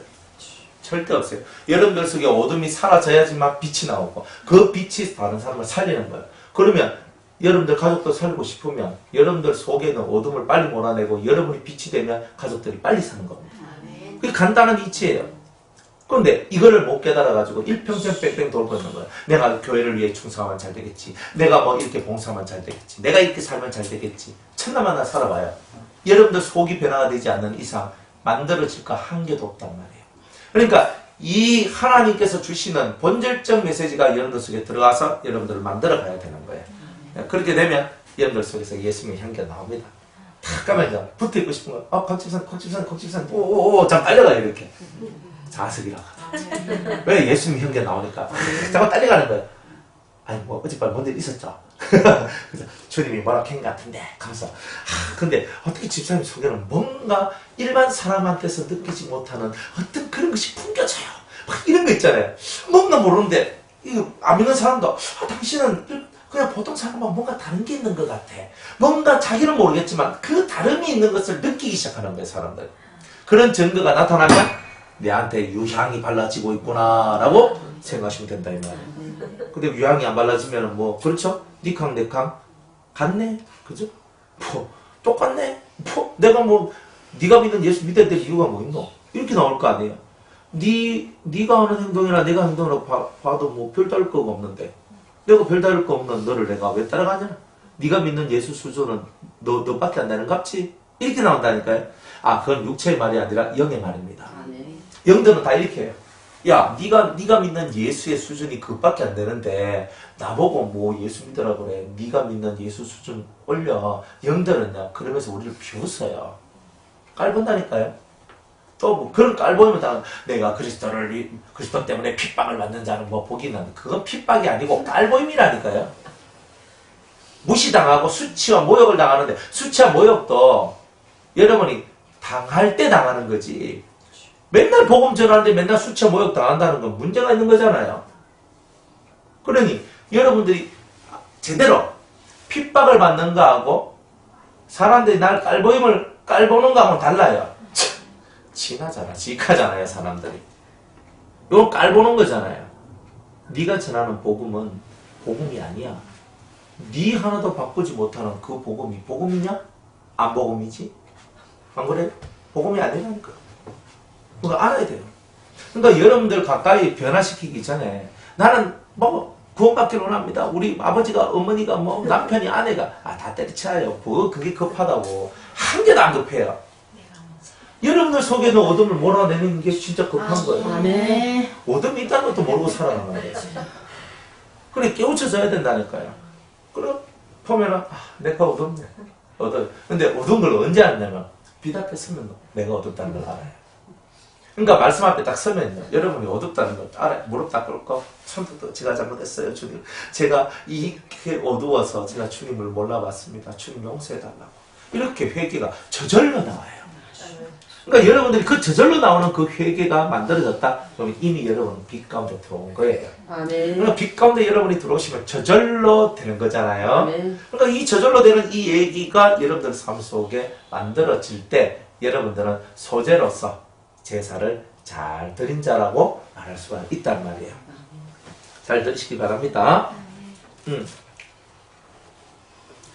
절대 없어요. 여러분들 속에 어둠이 사라져야지만 빛이 나오고 그 빛이 다른 사람을 살리는 거예요. 그러면 여러분들 가족도 살고 싶으면 여러분들 속에 있는 어둠을 빨리 몰아내고 여러분이 빛이 되면 가족들이 빨리 사는 겁니다. 그게 간단한 이치예요. 그런데 이거를 못 깨달아가지고 일평생 뺑뺑 돌고 있는 거예요. 내가 교회를 위해 충성하면 잘 되겠지. 내가 뭐 이렇게 봉사하면 잘 되겠지. 내가 이렇게 살면 잘 되겠지. 천나만나 살아봐요. 여러분들 속이 변화가 되지 않는 이상 만들어질 거 한 개도 없단 말이에요. 그러니까 이 하나님께서 주시는 본질적 메시지가 여러분들 속에 들어가서 여러분들을 만들어가야 되는 거예요. 그렇게 되면 여러분들 속에서 예수님의 향기가 나옵니다. 탁 가면 이제 붙어있고 싶은 거, 곽집사님, 오오오, 잠 딸려가요, 이렇게. 자석이라고. 왜 예수님 향기가 나오니까 자꾸 딸려가는 거예요. 아니, 뭐, 어젯밤에 뭔 일 있었죠? 그래서 주님이 뭐라 캔 같은데, 가서. 근데 어떻게 집사님 속에는 뭔가 일반 사람한테서 느끼지 못하는 어떤 그런 것이 풍겨져요. 막 이런 거 있잖아요. 뭔가 모르는데, 이거 안 믿는 사람도, 당신은 그냥 보통 사람과 뭔가 다른 게 있는 것 같아. 뭔가 자기는 모르겠지만 그 다름이 있는 것을 느끼기 시작하는 거예요, 사람들. 그런 증거가 나타나면 내한테 유향이 발라지고 있구나 라고 생각하시면 된다 이 말이에요. 근데 유향이 안 발라지면 뭐 그렇죠? 니캉 내캉 같네? 그죠? 뭐 똑같네? 뭐 내가 뭐 네가 믿는 예수 믿어야 될 이유가 뭐 있노? 이렇게 나올 거 아니에요. 네가 하는 행동이나 내가 행동을 봐도 뭐 별다를 거가 없는데 내가 별다를 거 없는 너를 내가 왜 따라가냐? 네가 믿는 예수 수준은 너밖에 안 되는 갑지? 이렇게 나온다니까요. 아, 그건 육체의 말이 아니라 영의 말입니다. 영들은 다 이렇게 해요. 야, 네가 믿는 예수의 수준이 그것밖에 안 되는데 나보고 뭐 예수 믿으라 그래. 네가 믿는 예수 수준 올려. 영들은요. 그러면서 우리를 비웃어요. 깔본다니까요. 또 뭐 그런 깔보이면 다 내가 그리스도 때문에 핍박을 받는 자는 뭐 보기는 그건 핍박이 아니고 깔보임이라니까요. 무시당하고 수치와 모욕을 당하는데 수치와 모욕도 여러분이 당할 때 당하는 거지. 맨날 복음 전하는데 맨날 수치와 모욕 당한다는 건 문제가 있는 거잖아요. 그러니 여러분들이 제대로 핍박을 받는 거하고 사람들이 날 깔보는 거하고는 달라요. 진하잖아. 직하잖아요. 사람들이. 이건 깔보는 거잖아요. 네가 전하는 복음은 복음이 아니야. 네 하나도 바꾸지 못하는 그 복음이 복음이냐? 안 복음이지? 안 그래? 복음이 아니라니까. 그러니까 알아야 돼요. 그러니까 여러분들 가까이 변화시키기 전에 나는 뭐 구원받기를 원합니다. 우리 아버지가 어머니가 뭐 남편이 아내가 다 때려쳐요. 그게 급하다고. 한 개도 안 급해요. 여러분들 속에는 어둠을 몰아내는 게 진짜 급한 거예요. 아멘. 어둠이 있다는 것도 모르고 살아가는 거예요. 그래 깨우쳐져야 된다니까요. 그럼 보면은 내가 어둡네. 근데 어두운 걸 언제 알냐면 빛 앞에 서면 내가 어둡다는 걸 알아요. 그러니까 말씀 앞에 딱 서면요. 여러분이 어둡다는 걸 알아요. 무릎 딱 꿇고 손도 제가 잘못했어요. 주님. 제가 이렇게 어두워서 제가 주님을 몰라봤습니다. 주님 용서해달라고. 이렇게 회개가 저절로 나와요. 그러니까 여러분들이 그 저절로 나오는 그 회개가 만들어졌다. 그러면 이미 여러분은 빛 가운데 들어온 거예요. 아멘. 그러니까 빛 가운데 여러분이 들어오시면 저절로 되는 거잖아요. 아멘. 그러니까 이 저절로 되는 이 얘기가 여러분들 삶 속에 만들어질 때 여러분들은 소재로서 제사를 잘 드린 자라고 말할 수가 있단 말이에요. 잘 들으시기 바랍니다.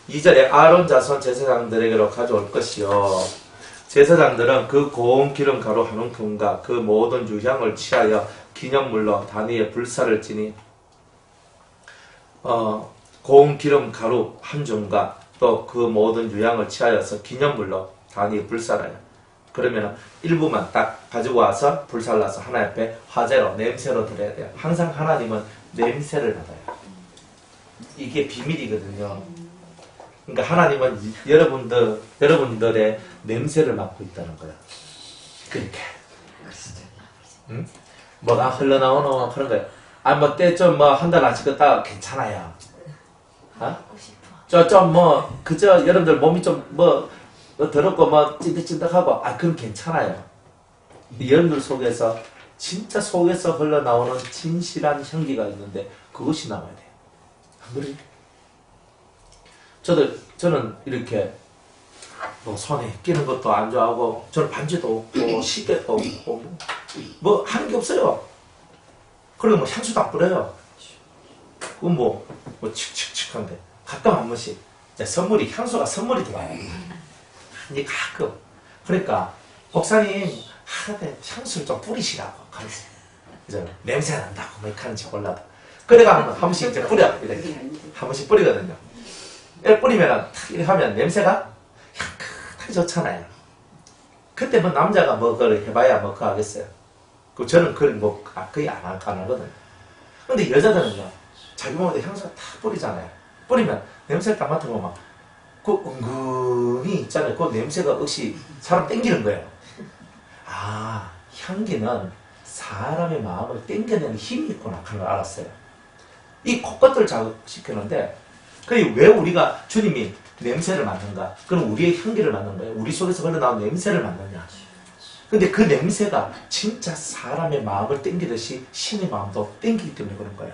2절에 아론 자손 제사장들에게로 가져올 것이요. 제사장들은 그 고운 기름 가루 한 움큼과 그 모든 유향을 취하여 기념물로 단위에 불사를 지니 고운 기름 가루 한 줌과 또 그 모든 유향을 취하여서 기념물로 단위에 불사라요. 그러면 일부만 딱 가지고 와서 불살라서 하나 옆에 화제로 냄새로 드려야 돼요. 항상 하나님은 냄새를 받아요. 이게 비밀이거든요. 그러니까 하나님은 여러분들의 냄새를 맡고 있다는 거야. 그렇게. 응? 뭐가 흘러나오노? 그런 거야. 아, 뭐, 때 좀 뭐, 한 달 안 씻었다 괜찮아요. 어? 좀 뭐, 그저 여러분들 몸이 좀 뭐, 더럽고 뭐, 찐득찐득하고, 아, 그럼 괜찮아요. 여러분들 속에서, 진짜 속에서 흘러나오는 진실한 향기가 있는데, 그것이 나와야 돼요. 안 그래요? 저는 이렇게 뭐 손에 끼는 것도 안 좋아하고 저는 반지도 없고 시계도 없고 뭐 하는 게 없어요. 그리고 뭐 향수도 안 뿌려요. 그건 뭐 칙칙칙한데 가끔 한 번씩 선물이 향수가 선물이 들어와요. 이제 가끔 그러니까 목사님 하루에 향수를 좀 뿌리시라고 그래서 냄새 난다고 뭐 이렇게 하는지 몰라도 그래가 한 번씩 이제 뿌려 이렇게 한 번씩 뿌리거든요. 이렇게 뿌리면 이렇게 하면 냄새가 향긋하게 좋잖아요. 그때 뭐 남자가 뭐 그걸 해봐야 뭐 그거 하겠어요. 그 저는 그걸 뭐 거의 안 하거든요. 근데 여자들은요 자기 몸에 향수가 다 뿌리잖아요. 뿌리면 냄새를 딱 맡아보면 막 그 은근히 있잖아요. 그 냄새가 역시 사람 땡기는 거예요. 아, 향기는 사람의 마음을 땡겨내는 힘이 있구나 하는 걸 알았어요. 이 코끝을 자극시키는데 왜 우리가 주님이 냄새를 맡는가? 그럼 우리의 향기를 맡는 거예요. 우리 속에서 흘러나온 냄새를 맡느냐? 근데 그 냄새가 진짜 사람의 마음을 땡기듯이 신의 마음도 땡기기 때문에 그런 거예요.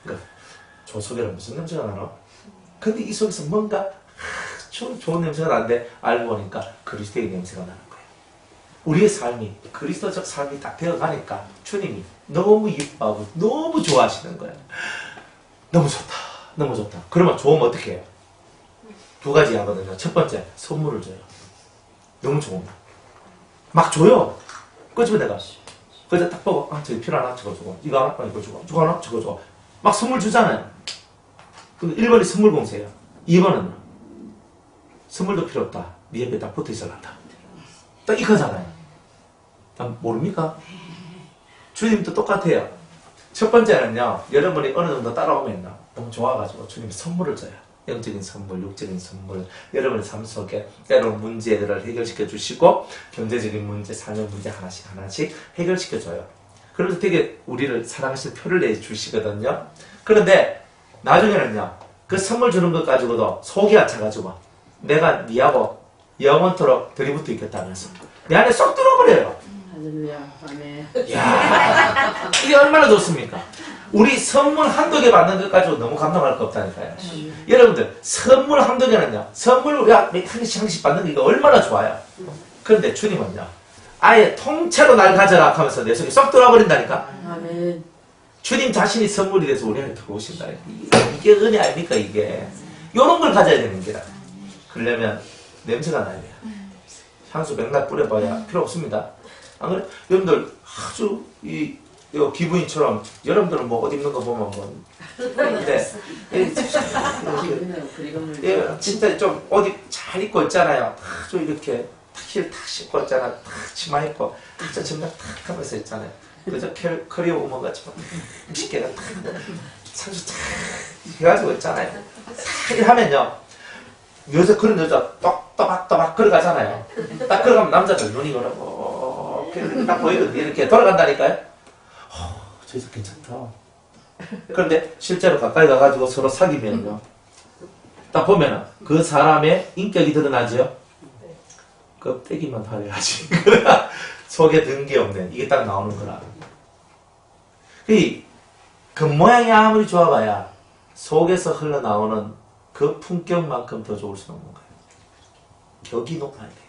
그러니까 저 속에는 무슨 냄새가 나나? 근데 이 속에서 뭔가 좋은 냄새가 나는데 알고 보니까 그리스도의 냄새가 나는 거예요. 우리의 삶이 그리스도적 삶이 딱 되어가니까 주님이 너무 이뻐하고 너무 좋아하시는 거예요. 너무 좋다. 너무 좋다. 그러면 좋으면 어떻게 해요? 두 가지 하거든요. 첫 번째, 선물을 줘요. 너무 좋으면. 막 줘요. 그집에 내가. 그래서 딱 보고, 아, 저기 필요 하나, 저거 주고. 이거 하나, 이거 주고. 저거 하나, 저거 주고. 막 선물 주잖아요. 근데 1번이 선물 공세예요. 2번은 선물도 필요 없다. 네 옆에 딱 붙어 있어란다. 딱 이거잖아요. 모릅니까? 주님도 똑같아요. 첫 번째는요, 여러분이 어느 정도 따라오면요, 너무 좋아가지고 주님이 선물을 줘요. 영적인 선물, 육적인 선물, 여러분의 삶 속에 때로는 문제들을 해결시켜 주시고, 경제적인 문제, 삶의 문제 하나씩 해결시켜 줘요. 그래서 되게 우리를 사랑하시는 표를 내주시거든요. 그런데 나중에는요, 그 선물 주는 것 가지고도 속이 안 차가지고, 내가 니하고 영원토록 들이붙어 있겠다면서 내 안에 쏙 들어버려요. 할렐루야. 아멘. 이야, 이게 얼마나 좋습니까? 우리 선물 한두 개 받는 것 가지고 너무 감동할 거 없다니까요. 여러분들 선물 한두 개는요, 선물 한 개씩 받는 게 이거 얼마나 좋아요. 그런데 주님은요, 아예 통째로 날 가져라 하면서 내 속에 쏙 들어버린다니까. 아멘. 주님 자신이 선물이 돼서 우리 안에 들어오신다니까. 이게 은혜 아닙니까 이게. 이런 걸 가져야 되는 게라. 그러려면 냄새가 나야 돼요. 향수 맥락 뿌려봐야 필요 없습니다. 안 그래? 여러분들 아주 기부인처럼 여러분들은 뭐 옷 입는 거 보면 뭐 근데 진짜 좀 옷 잘 입고 있잖아요. 아주 이렇게 힐 탁 신고 있잖아. 탁 치마 입고 탁 정장 탁 하면서 있잖아요. 그저 커리어 우먼 같이 쉽게가 탁 상수 탁 해가지고 있잖아요. 탁 하면요. 요새 그런 여자 또박또박 걸어가잖아요. 딱 걸어가면 남자들 눈이 그러고 딱 보이거든요. 이렇게 돌아간다니까요. 저 여자 괜찮다. 그런데 실제로 가까이 가가지고 서로 사귀면요. 딱 보면은 그 사람의 인격이 드러나죠. 껍데기만 화려하지. 속에 든 게 없네. 이게 딱 나오는 거라. 이 겉모양이 아무리 좋아봐야 속에서 흘러나오는 그 품격만큼 더 좋을 수는 없는 거예요. 격이 높아야 돼요.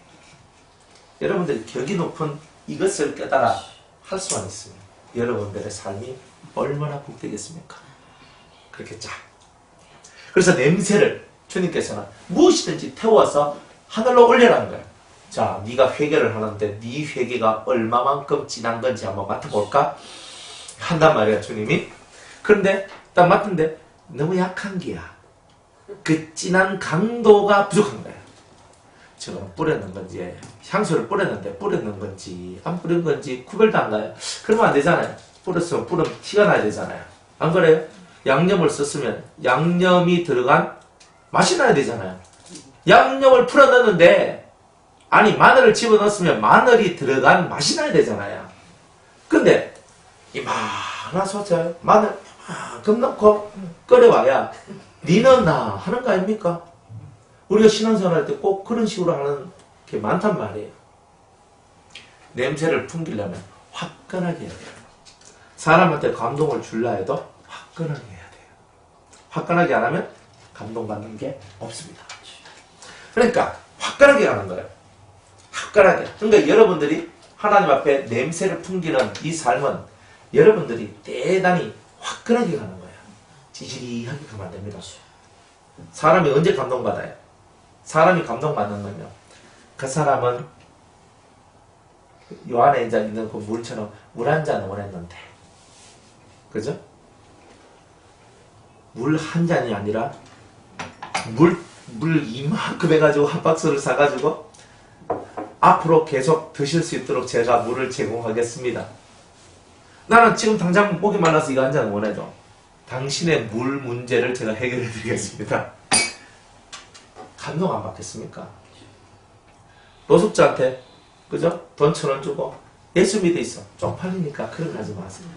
여러분들이 격이 높은 이것을 깨달아 할 수만 있으면 여러분들의 삶이 얼마나 복되겠습니까? 그렇겠죠. 그래서 냄새를 주님께서는 무엇이든지 태워서 하늘로 올려라는 거예요. 자, 네가 회개를 하는데 네 회개가 얼마만큼 진한 건지 한번 맡아볼까? 한단 말이야, 주님이. 그런데 딱 맡는데 너무 약한 게야. 그 진한 강도가 부족한 거야. 지금 뿌렸는 건지, 향수를 뿌렸는데 뿌렸는 건지 안 뿌린 건지 구별도 안 가요. 그러면 안 되잖아요. 뿌렸으면 뿌리면 티가 나야 되잖아요. 안 그래요? 양념을 썼으면 양념이 들어간 맛이 나야 되잖아요. 양념을 풀어 넣었는데 아니 마늘을 집어넣었으면 마늘이 들어간 맛이 나야 되잖아요. 근데 이만한 소재 마늘 이만큼 넣고 끓여와야 니는 나 하는 거 아닙니까? 우리가 신앙생활 할 때 꼭 그런 식으로 하는 게 많단 말이에요. 냄새를 풍기려면 화끈하게 해야 돼요. 사람한테 감동을 줄라 해도 화끈하게 해야 돼요. 화끈하게 안 하면 감동받는 게 없습니다. 그러니까 화끈하게 하는 거예요. 화끈하게. 그러니까 여러분들이 하나님 앞에 냄새를 풍기는 이 삶은 여러분들이 대단히 화끈하게 가는 거예요. 지지리하게 가면 안 됩니다. 사람이 언제 감동받아요? 사람이 감동받는 건요. 그 사람은 요 안에 이제 있는 그 물처럼 물 한 잔 원했는데, 그죠? 물 한 잔이 아니라 물 이만큼 해가지고 한 박스를 사가지고 앞으로 계속 드실 수 있도록 제가 물을 제공하겠습니다. 나는 지금 당장 목이 말라서 이거 한 잔 원해도 당신의 물 문제를 제가 해결해 드리겠습니다. 감동 안 받겠습니까? 노숙자한테 그죠? 돈 1,000원 주고 예수 믿어 있어. 쪽팔리니까 그런 거 하지 마세요.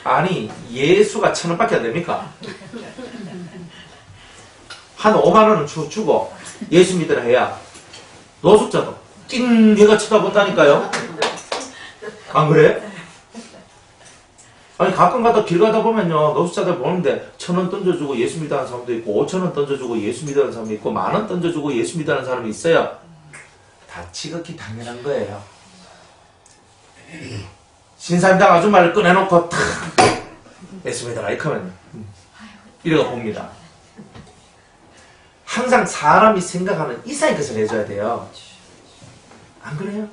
아니 예수가 1,000원밖에 안 됩니까? 한 5만 원은 주고 예수 믿으라 해야 노숙자도 띵개가 쳐다본다니까요. 안 그래? 아니 가끔 가다 길 가다 보면요 노숙자들 보는데 1,000원 던져주고 예수 믿으라는 사람도 있고 5,000원 던져주고 예수 믿으라는 사람도 있고 10,000원 던져주고 예수 믿으라는 사람이 있어요. 다 지극히 당연한 거예요. 신사임당 아줌마를 꺼내놓고 탁 예수 믿으라 이렇게 하면 이래가 봅니다. 항상 사람이 생각하는 이상의 것을 해줘야 돼요. 안 그래요?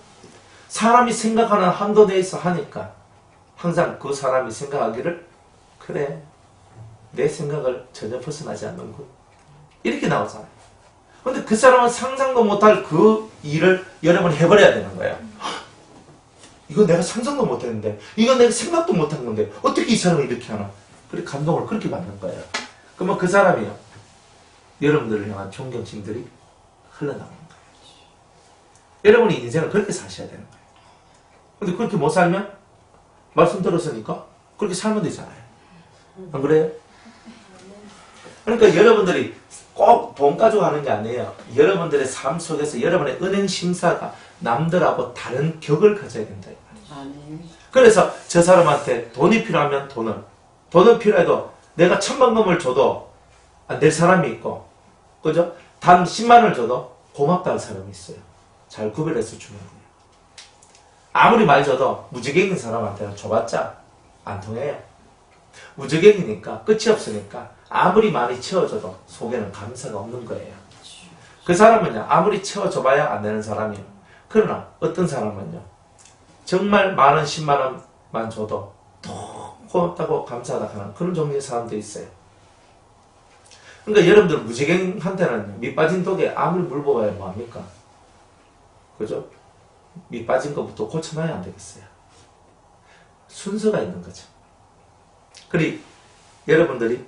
사람이 생각하는 한도 내에서 하니까 항상 그 사람이 생각하기를 그래 내 생각을 전혀 벗어나지 않는군 이렇게 나오잖아요. 근데 그 사람은 상상도 못할 그 일을 여러분 해버려야 되는 거예요. 이거 내가 상상도 못했는데 이거 내가 생각도 못한 건데 어떻게 이 사람이 이렇게 하나. 그래 감동을 그렇게 받는 거예요. 그러면 그 사람이요 여러분들을 향한 존경심들이 흘러나오는 거예요. 여러분이 인생을 그렇게 사셔야 되는 거예요. 근데 그렇게 못 살면 말씀 들었으니까 그렇게 살면 되잖아요. 안 그래요? 그러니까 여러분들이 꼭 돈 가지고 하는 게 아니에요. 여러분들의 삶 속에서 여러분의 은행 심사가 남들하고 다른 격을 가져야 된다. 그래서 저 사람한테 돈이 필요하면 돈은 필요해도 내가 1,000만 줘도 안 될 사람이 있고, 그죠? 단 10만 원을 줘도 고맙다는 사람이 있어요. 잘 구별해서 주는 거예요. 아무리 많이 줘도 무지개인 사람한테는 줘봤자 안 통해요. 무지개이니까 끝이 없으니까 아무리 많이 채워줘도 속에는 감사가 없는 거예요. 그 사람은요 아무리 채워줘봐야 안 되는 사람이에요. 그러나 어떤 사람은요 정말 많은 10만 원만 줘도 더 고맙다고 감사하다 하는 그런 종류의 사람도 있어요. 그러니까 여러분들 무지개한테는 밑 빠진 독에 아무리 물 부어야 뭐합니까? 그죠? 밑 빠진 것부터 고쳐놔야 안 되겠어요. 순서가 있는 거죠. 그리고 여러분들이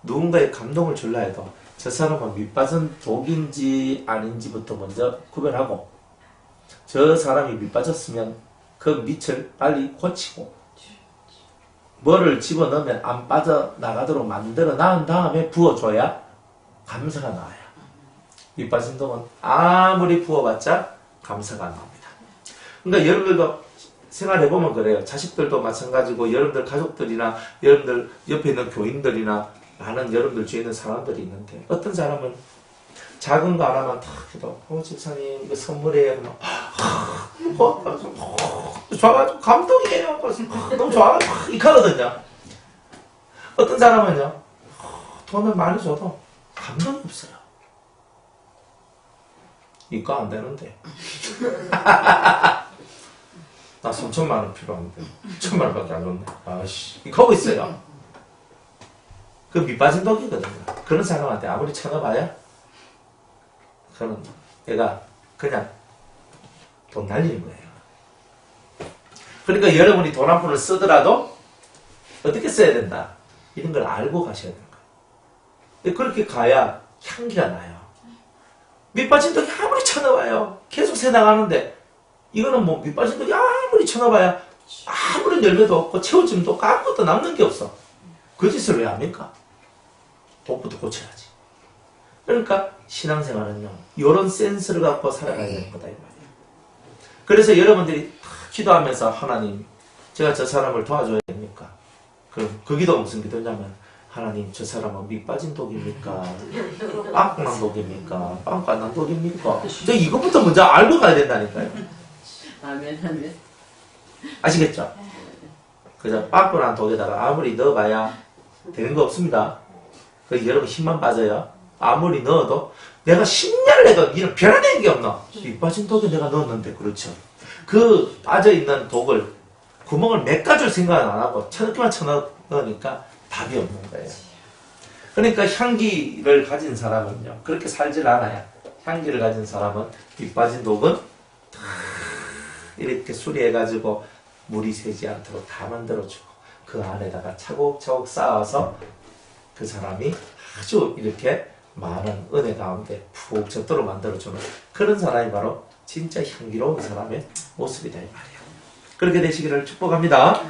누군가의 감동을 줄라 해도 저 사람은 밑 빠진 독인지 아닌지부터 먼저 구별하고 저 사람이 밑 빠졌으면 그 밑을 빨리 고치고 뭐를 집어넣으면 안 빠져나가도록 만들어 놔은 다음에 부어줘야 감사가 나와요. 밑빠진 독은 아무리 부어봤자 감사가 안 나옵니다. 그러니까 여러분들도 생활해보면 그래요. 자식들도 마찬가지고 여러분들 가족들이나 여러분들 옆에 있는 교인들이나 많은 여러분들 주위에 있는 사람들이 있는데 어떤 사람은 작은 거 하나만 탁 해도 집사님 이거 선물이에요. 좋아가지고 감동이에요. 너무 좋아가지고 이카거든요. 어떤 사람은요 돈을 많이 줘도 감동이 없어요. 이거 안 되는데 나 3천만 원 필요한데 1천만 원밖에 안 줬네. 아씨 이거 하고 있어요. 그 밑빠진 독이거든요. 그런 사람한테 아무리 쳐넣어봐야 그는 얘가 그냥 돈 날리는 거예요. 그러니까 여러분이 돈 한 푼을 쓰더라도 어떻게 써야 된다 이런 걸 알고 가셔야 되는 거예요. 그렇게 가야 향기가 나요. 밑빠진 독이 아무리 쳐넣어봐요 계속 새 나가는데 이거는 뭐 밑빠진 독이 아무리 쳐넣어봐야 아무런 열매도 없고 채워짐도 없고 아무것도 남는 게 없어. 그 짓을 왜 합니까? 독부터 고쳐야지. 그러니까 신앙생활은요 이런 센스를 갖고 살아가야 되는 거다 이 말이에요. 그래서 여러분들이 기도하면서 하나님 제가 저 사람을 도와줘야 됩니까? 그럼 그 기도가 무슨 기도냐면 하나님 저 사람은 밑빠진 독입니까? 빵꾸 난 독입니까? 빵꾸 안 난 독입니까? 저 이것부터 먼저 알고 가야 된다니까요. 아멘, 아멘. 아시겠죠? 그래서 빵꾸 난 독에다가 아무리 넣어봐야 되는 거 없습니다. 그래서 여러분 힘만 빠져요. 아무리 넣어도 내가 10년을 해도 이런 변화된 게 없나? 밑빠진 독에 내가 넣었는데 그렇죠. 그 빠져있는 독을 구멍을 몇 가지를 생각 안 하고 쳐넣기만 쳐넣으니까 답이 없는 거예요. 그러니까 향기를 가진 사람은요 그렇게 살질 않아요. 향기를 가진 사람은 밑빠진 독은 이렇게 수리해가지고 물이 새지 않도록 다 만들어주고 그 안에다가 차곡차곡 쌓아서 그 사람이 아주 이렇게 많은 은혜 가운데 푹 젖도록 만들어주는 그런 사람이 바로 진짜 향기로운 사람의 모습이다 이 말이에요. 그렇게 되시기를 축복합니다.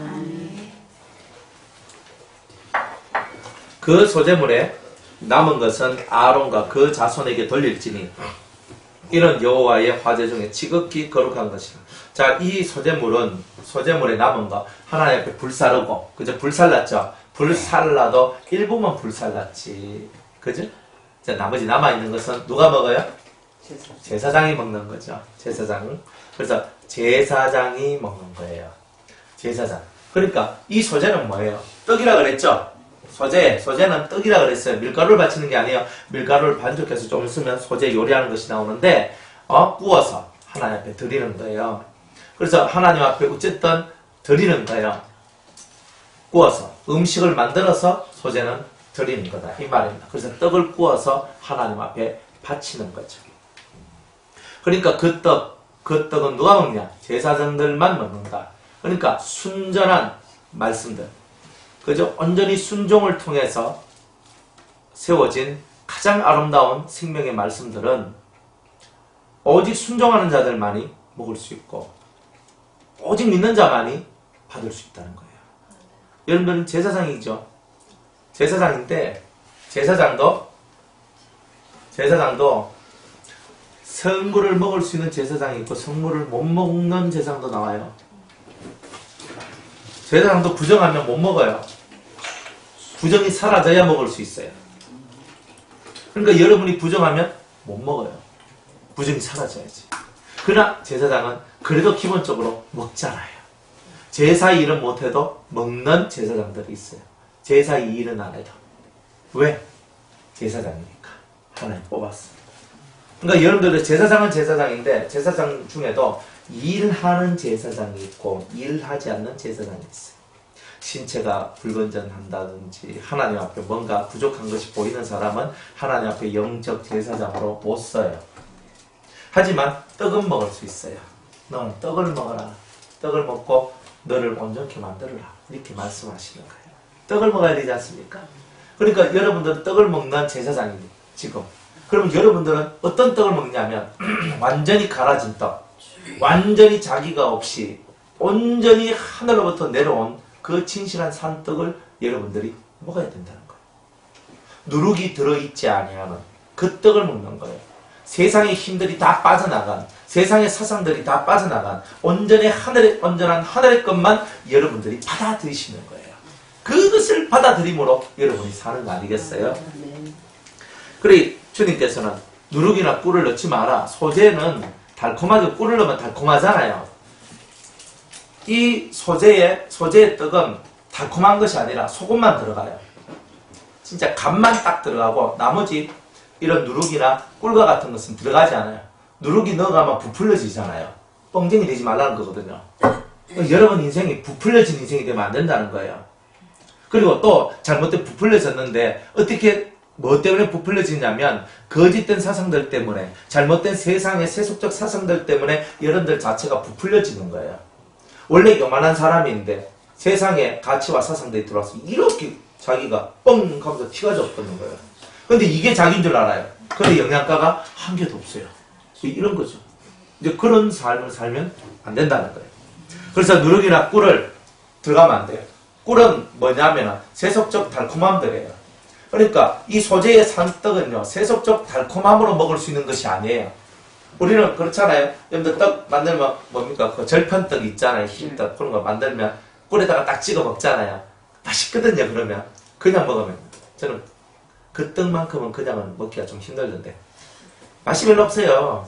그 소재물에 남은 것은 아론과 그 자손에게 돌릴지니 이런 여호와의 화제 중에 지극히 거룩한 것이다. 자, 이 소재물에 남은 거 하나님 앞에 불사르고 그죠? 불살랐죠? 불살라도 일부만 불살랐지 그죠? 자, 나머지 남아있는 것은 누가 먹어요? 제사장이 먹는 거죠. 제사장. 그래서 제사장이 먹는 거예요. 제사장. 그러니까 이 소재는 뭐예요? 떡이라 그랬죠? 소재는 떡이라 그랬어요. 밀가루를 바치는 게 아니에요. 밀가루를 반죽해서 좀 쓰면 소재 요리하는 것이 나오는데 구워서 하나님 앞에 드리는 거예요. 그래서 하나님 앞에 어쨌든 드리는 거예요. 구워서 음식을 만들어서 소재는 드리는 거다 이 말입니다. 그래서 떡을 구워서 하나님 앞에 바치는 거죠. 그러니까 그 떡은 누가 먹냐? 제사장들만 먹는다. 그러니까 순전한 말씀들, 그죠? 온전히 순종을 통해서 세워진 가장 아름다운 생명의 말씀들은 오직 순종하는 자들만이 먹을 수 있고 오직 믿는 자만이 받을 수 있다는 거예요. 여러분들은 제사장이죠. 제사장인데 제사장도 성물을 먹을 수 있는 제사장이 있고 성물을 못 먹는 제사장도 나와요. 제사장도 부정하면 못 먹어요. 부정이 사라져야 먹을 수 있어요. 그러니까 여러분이 부정하면 못 먹어요. 부정이 사라져야지. 그러나 제사장은 그래도 기본적으로 먹잖아요. 제사 일은 못해도 먹는 제사장들이 있어요. 제사 이 일은 안 해도. 왜? 제사장이니까. 하나님 뽑았어. 그러니까 여러분들 제사장은 제사장인데 제사장 중에도 일하는 제사장이 있고 일하지 않는 제사장이 있어요. 신체가 불건전한다든지 하나님 앞에 뭔가 부족한 것이 보이는 사람은 하나님 앞에 영적 제사장으로 못 써요. 하지만 떡은 먹을 수 있어요. 너는 떡을 먹어라. 떡을 먹고 너를 온전케 만들어라. 이렇게 말씀하시는 거예요. 떡을 먹어야 되지 않습니까? 그러니까 여러분들은 떡을 먹는 제사장입니다. 지금. 그러면 여러분들은 어떤 떡을 먹냐면 완전히 갈아진 떡. 완전히 자기가 없이 온전히 하늘로부터 내려온 그 진실한 산떡을 여러분들이 먹어야 된다는 거예요. 누룩이 들어있지 아니하는 그 떡을 먹는 거예요. 세상의 힘들이 다 빠져나간, 세상의 사상들이 다 빠져나간 온전한 하늘의 것만 여러분들이 받아들이시는 거예요. 그것을 받아들임으로 여러분이 사는 거 아니겠어요? 네. 그래 주님께서는 누룩이나 꿀을 넣지 마라. 소재는 달콤하게, 꿀을 넣으면 달콤하잖아요. 이 소재의 떡은 달콤한 것이 아니라 소금만 들어가요. 진짜 간만 딱 들어가고 나머지 이런 누룩이나 꿀과 같은 것은 들어가지 않아요. 누룩이 넣어가면 부풀려지잖아요. 뻥쟁이 되지 말라는 거거든요. 여러분 인생이 부풀려진 인생이 되면 안 된다는 거예요. 그리고 또 잘못된 부풀려졌는데 어떻게 뭐 때문에 부풀려지냐면 거짓된 사상들 때문에, 잘못된 세상의 세속적 사상들 때문에 여러분들 자체가 부풀려지는 거예요. 원래 요만한 사람인데 세상에 가치와 사상들이 들어와서 이렇게 자기가 뻥 하면서 티가 져버리는 거예요. 근데 이게 자기인 줄 알아요. 근데 영양가가 한 개도 없어요. 이런 거죠. 이제 그런 삶을 살면 안 된다는 거예요. 그래서 누룩이나 꿀을 들어가면 안 돼요. 꿀은 뭐냐면 세속적 달콤함들이에요. 그러니까 이 소재의 산떡은요, 세속적 달콤함으로 먹을 수 있는 것이 아니에요. 우리는 그렇잖아요. 여러분들 떡 만들면 뭡니까? 그 절편떡 있잖아요. 흰떡. 그런 거 만들면 꿀에다가 딱 찍어 먹잖아요. 맛있거든요. 그러면 그냥 먹으면 저는 그 떡만큼은 그냥은 먹기가 좀 힘들던데 맛이 별로 없어요.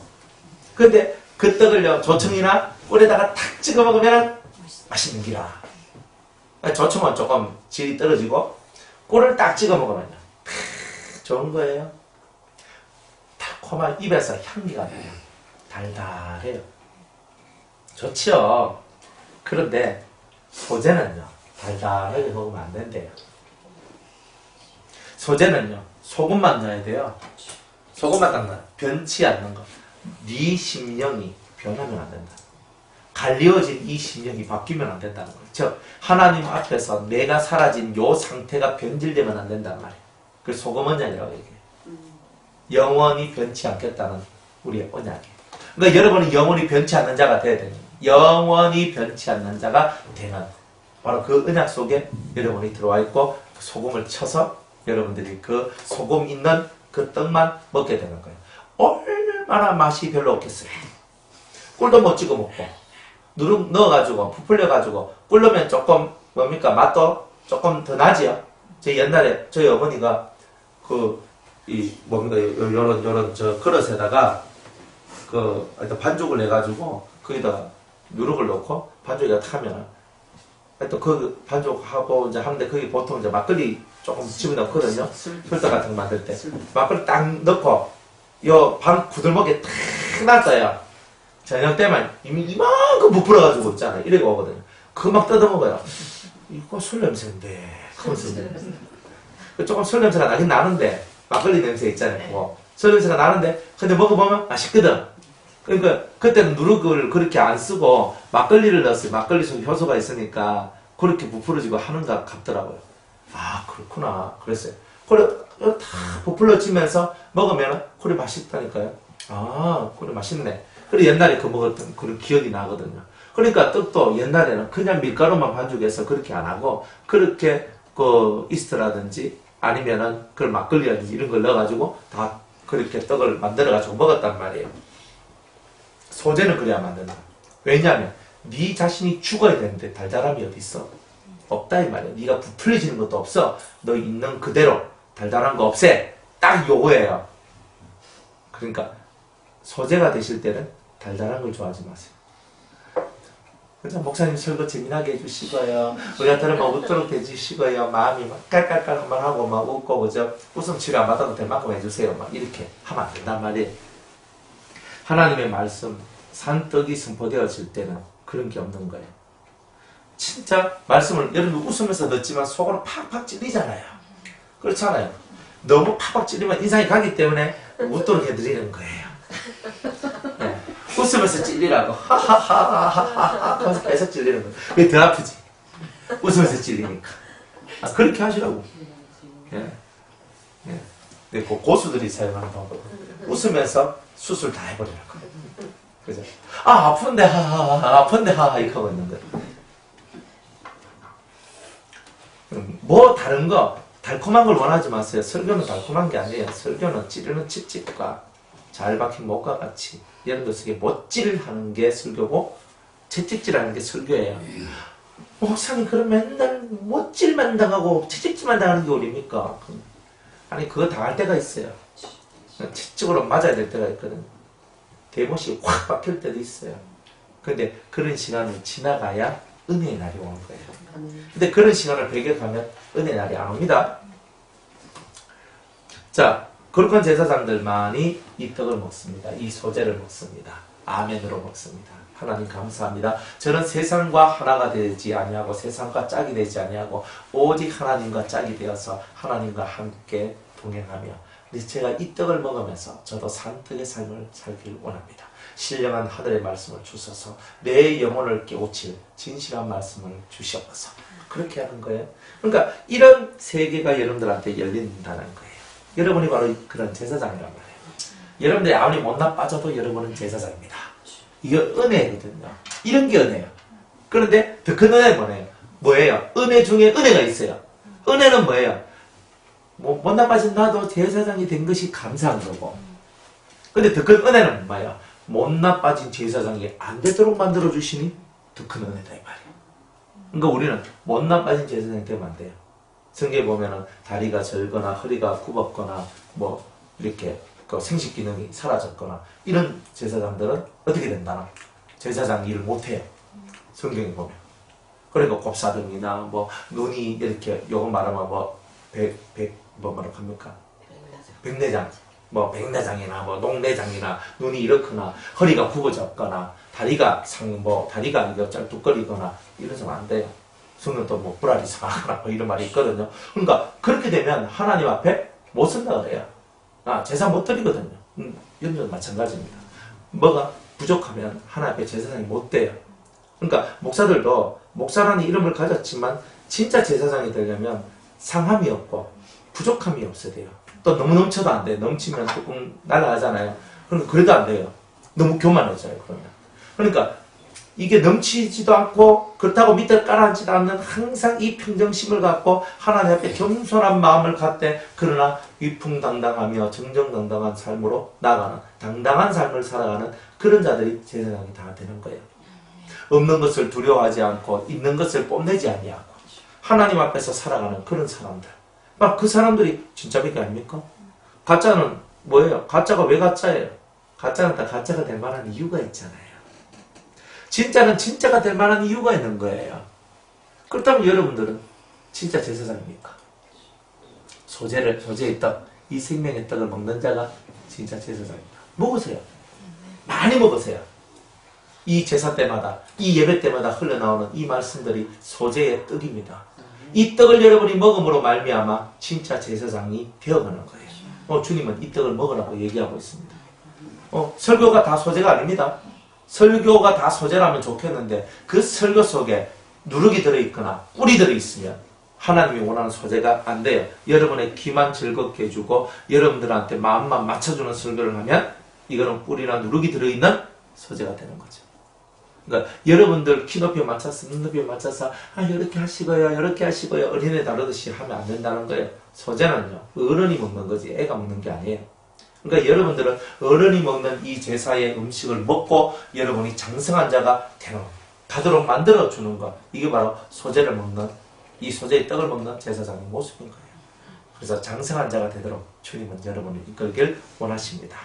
근데 그 떡을요, 조청이나 꿀에다가 탁 찍어 먹으면 맛있는 기라. 조청은 조금 질이 떨어지고 꿀을 딱 찍어 먹으면 좋은 거예요. 달콤한 입에서 향기가 나요. 달달해요. 좋지요. 그런데 소재는요, 달달하게 먹으면 안 된대요. 소재는요, 소금만 넣어야 돼요. 소금만 딱 넣어요. 변치 않는 거. 네 심령이 변하면 안 된다. 갈리워진 이 심령이 바뀌면 안 된다는 거예요. 즉 하나님 앞에서 내가 사라진 요 상태가 변질되면 안 된단 말이에요. 그래서 소금 언약이라고 얘기해요. 영원히 변치 않겠다는 우리의 언약이에요. 그러니까 여러분은 영원히 변치 않는 자가 돼야 돼요. 영원히 변치 않는 자가 되는 바로 그 언약 속에 여러분이 들어와 있고 그 소금을 쳐서 여러분들이 그 소금 있는 그 떡만 먹게 되는 거예요. 얼마나 맛이 별로 없겠어요. 꿀도 못 찍어 먹고 누룩 넣어가지고 부풀려가지고 꿀 넣으면 조금 뭡니까 맛도 조금 더 나지요. 제 옛날에 저희 어머니가 요런 저 그릇에다가 반죽을 해가지고 거기다가 누룩을 넣고 반죽에다 타면 하여튼 그 반죽하고 이제 하는데 거기 보통 이제 막걸리 조금 집어넣거든요. 술떡 같은 거 만들 때 막걸리 딱 넣고 요 방 구들목에 탁 놨어요. 저녁 때만 이미 이만큼 부풀어가지고 있잖아요. 이래고 오거든요. 그거 막 뜯어먹어요. 이거 술 냄새인데. 조금 술 냄새가 나긴 나는데, 막걸리 냄새 있잖아요. 그거. 술 냄새가 나는데, 근데 먹어보면 맛있거든. 그러니까, 그때는 누룩을 그렇게 안 쓰고, 막걸리를 넣었어요. 막걸리 속에 효소가 있으니까, 그렇게 부풀어지고 하는가 같더라고요. 아, 그렇구나. 그랬어요. 그래, 다 부풀어지면서 먹으면, 그래 맛있다니까요. 아, 그래 맛있네. 그래 옛날에 그 먹었던 그런 기억이 나거든요. 그러니까 떡도 옛날에는 그냥 밀가루만 반죽해서 그렇게 안 하고 그렇게 그 이스트라든지 아니면은 그 막걸리라든지 이런 걸 넣어가지고 다 그렇게 떡을 만들어가지고 먹었단 말이에요. 소재는 그래야 만든다. 왜냐하면 네 자신이 죽어야 되는데 달달함이 어디 있어? 없다 이 말이야. 네가 부풀려지는 것도 없어. 너 있는 그대로 달달한 거 없애. 딱 요거예요. 그러니까 소재가 되실 때는 달달한 걸 좋아하지 마세요. 그래서 목사님 설교 재미나게 해주시고요. 우리한테는 뭐 웃도록 해주시고요. 마음이 막 깔깔깔만 하고 막 웃고 그저 웃음 치료 안 받아도 될 만큼 해주세요. 막 이렇게 하면 안 된단 말이에요. 하나님의 말씀 산떡이 선포되어질 때는 그런 게 없는 거예요. 진짜 말씀을 여러분 웃으면서 넣지만 속으로 팍팍 찔리잖아요. 그렇잖아요. 너무 팍팍 찔리면 인상이 가기 때문에 웃도록 해드리는 거예요. 네. 웃으면서 찔리라고 하하하하하 하면서 계속 찔리는 거예요. 그게 더 아프지. 웃으면서 찔리니까. 아, 그렇게 하시라고. 예. 예. 네, 고수들이 사용하는 방법. 웃으면서 수술 다 해버리는 거예요. 그죠? 아, 아픈데 하하하 아픈데 하하 이렇게 하고 있는 거예요. 뭐 다른 거 달콤한 걸 원하지 마세요. 설교는 달콤한 게 아니에요. 설교는 찌르는 찝찝과 잘 박힌 목과 같이 여러분들 속에 못질하는 게 설교고 채찍질하는 게 설교예요. 목사님 그럼 맨날 못질만 당하고 채찍질만 당하는 게 어딥니까? 아니 그거 당할 때가 있어요. 채찍으로 맞아야 될 때가 있거든. 대못이 확 박힐 때도 있어요. 근데 그런 시간을 지나가야 은혜의 날이 오는 거예요. 근데 그런 시간을 배격하면 은혜의 날이 안 옵니다. 자, 거룩한 제사장들만이 이 떡을 먹습니다. 이 소재를 먹습니다. 아멘으로 먹습니다. 하나님 감사합니다. 저는 세상과 하나가 되지 아니하고 세상과 짝이 되지 아니하고 오직 하나님과 짝이 되어서 하나님과 함께 동행하며 제가 이 떡을 먹으면서 저도 산떡의 삶을 살길 원합니다. 신령한 하늘의 말씀을 주셔서 내 영혼을 깨우칠 진실한 말씀을 주시옵소서. 그렇게 하는 거예요. 그러니까 이런 세계가 여러분들한테 열린다는 거예요. 여러분이 바로 그런 제사장이란 말이에요. 여러분들이 아무리 못나 빠져도 여러분은 제사장입니다. 이게 은혜거든요. 이런 게 은혜예요. 그런데 더 큰 은혜는 뭐예요? 은혜 중에 은혜가 있어요. 은혜는 뭐예요? 못나 빠진 나도 제사장이 된 것이 감사한 거고. 근데 더 큰 은혜는 뭐예요? 못나 빠진 제사장이 안 되도록 만들어 주시니 더 큰 은혜다 이 말이에요. 그러니까 우리는 못나 빠진 제사장이 되면 안 돼요. 성경에 보면은 다리가 절거나 허리가 굽었거나 뭐 이렇게 그 생식 기능이 사라졌거나 이런 제사장들은 어떻게 된다나 제사장 일을 못해요. 성경에 보면. 그러니까 곱사등이나 뭐 눈이 이렇게 요거 말하면 뭐라고 합니까? 백내장. 뭐 백내장이나 뭐 녹내장이나 눈이 이렇거나 허리가 굽어졌거나 다리가 다리가 이거 짤뚝거리거나 이래서는 안 돼요. 성경도 뭐 불알이 상하거나 뭐 이런 말이 있거든요. 그러니까 그렇게 되면 하나님 앞에 못 쓴다 그래요. 제사 못 드리거든요. 여러분도 마찬가지입니다. 뭐가 부족하면 하나님 앞에 제사장이 못 돼요. 그러니까 목사들도 목사라는 이름을 가졌지만 진짜 제사장이 되려면 상함이 없고 부족함이 없어야 돼요. 또 너무 넘쳐도 안 돼요. 넘치면 조금 날아가잖아요. 그러니까 그래도 안 돼요. 너무 교만해져요. 그러니까 이게 넘치지도 않고 그렇다고 밑에 깔아앉지도 않는 항상 이 평정심을 갖고 하나님 앞에 겸손한 마음을 갖되 그러나 위풍당당하며 정정당당한 삶으로 나아가는 당당한 삶을 살아가는 그런 자들이 제사장이 다 되는 거예요. 없는 것을 두려워하지 않고 있는 것을 뽐내지 아니하고 하나님 앞에서 살아가는 그런 사람들. 그 사람들이 진짜밖에 아닙니까? 가짜는 뭐예요? 가짜가 왜 가짜예요? 가짜는 다 가짜가 될 만한 이유가 있잖아요. 진짜는 진짜가 될 만한 이유가 있는 거예요. 그렇다면 여러분들은 진짜 제사장입니까? 소재의 떡, 이 생명의 떡을 먹는 자가 진짜 제사장입니다. 먹으세요. 많이 먹으세요. 이 제사 때마다, 이 예배 때마다 흘러나오는 이 말씀들이 소재의 떡입니다. 이 떡을 여러분이 먹음으로 말미암아 진짜 제사장이 되어가는 거예요. 주님은 이 떡을 먹으라고 얘기하고 있습니다. 설교가 다 소재가 아닙니다. 설교가 다 소재라면 좋겠는데 그 설교 속에 누룩이 들어있거나 꿀이 들어있으면 하나님이 원하는 소재가 안 돼요. 여러분의 귀만 즐겁게 해주고 여러분들한테 마음만 맞춰주는 설교를 하면 이거는 꿀이나 누룩이 들어있는 소재가 되는 거죠. 그러니까 여러분들 키높이에 맞춰서 눈높이에 맞춰서 이렇게 하시고요 이렇게 하시고요 어린애 다루듯이 하면 안 된다는 거예요. 소재는요 어른이 먹는 거지 애가 먹는 게 아니에요. 그러니까 여러분들은 어른이 먹는 이 제사의 음식을 먹고 여러분이 장성한 자가 되도록 만들어주는 것. 이게 바로 소재를 먹는, 이 소재의 떡을 먹는 제사장의 모습인 거예요. 그래서 장성한 자가 되도록 주님은 여러분을 이끌길 원하십니다.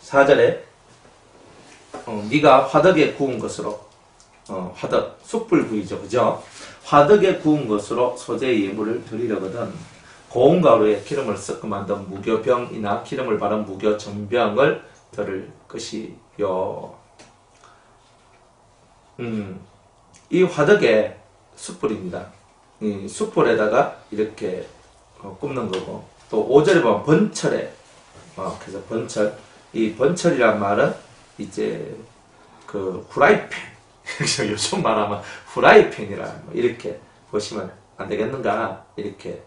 4절에 네가 화덕에 구운 것으로 화덕, 숯불구이죠. 그죠? 화덕에 구운 것으로 소재의 예물을 드리려거든 고운 가루에 기름을 섞어 만든 무교병이나 기름을 바른 무교 전병을 들을 것이요. 이 화덕에 숯불입니다. 이 숯불에다가 이렇게 굽는 거고 또 5절에 보면 번철에 그래서 번철 이 번철이란 말은 이제 그 후라이팬 요즘 말하면 후라이팬이라 이렇게 보시면 안 되겠는가 이렇게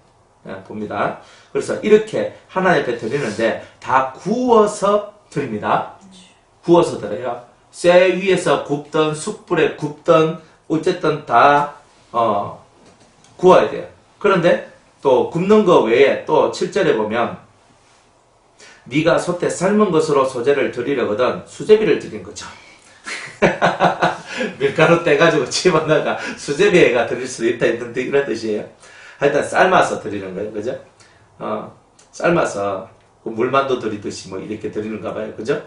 봅니다. 그래서 이렇게 하나님 앞에 드리는데 다 구워서 드립니다. 구워서 드려요. 쇠 위에서 굽던 숯불에 굽던 어쨌든 다 구워야 돼요. 그런데 또 굽는 거 외에 또 7절에 보면 네가 솥에 삶은 것으로 소재를 드리려거든 수제비를 드린 거죠. 밀가루 떼가지고 집어넣어가 수제비가 드릴 수도 있다 이런 뜻이에요. 하여튼 삶아서 드리는 거예요. 그죠? 삶아서 물만두 드리듯이 뭐 이렇게 드리는가 봐요. 그죠?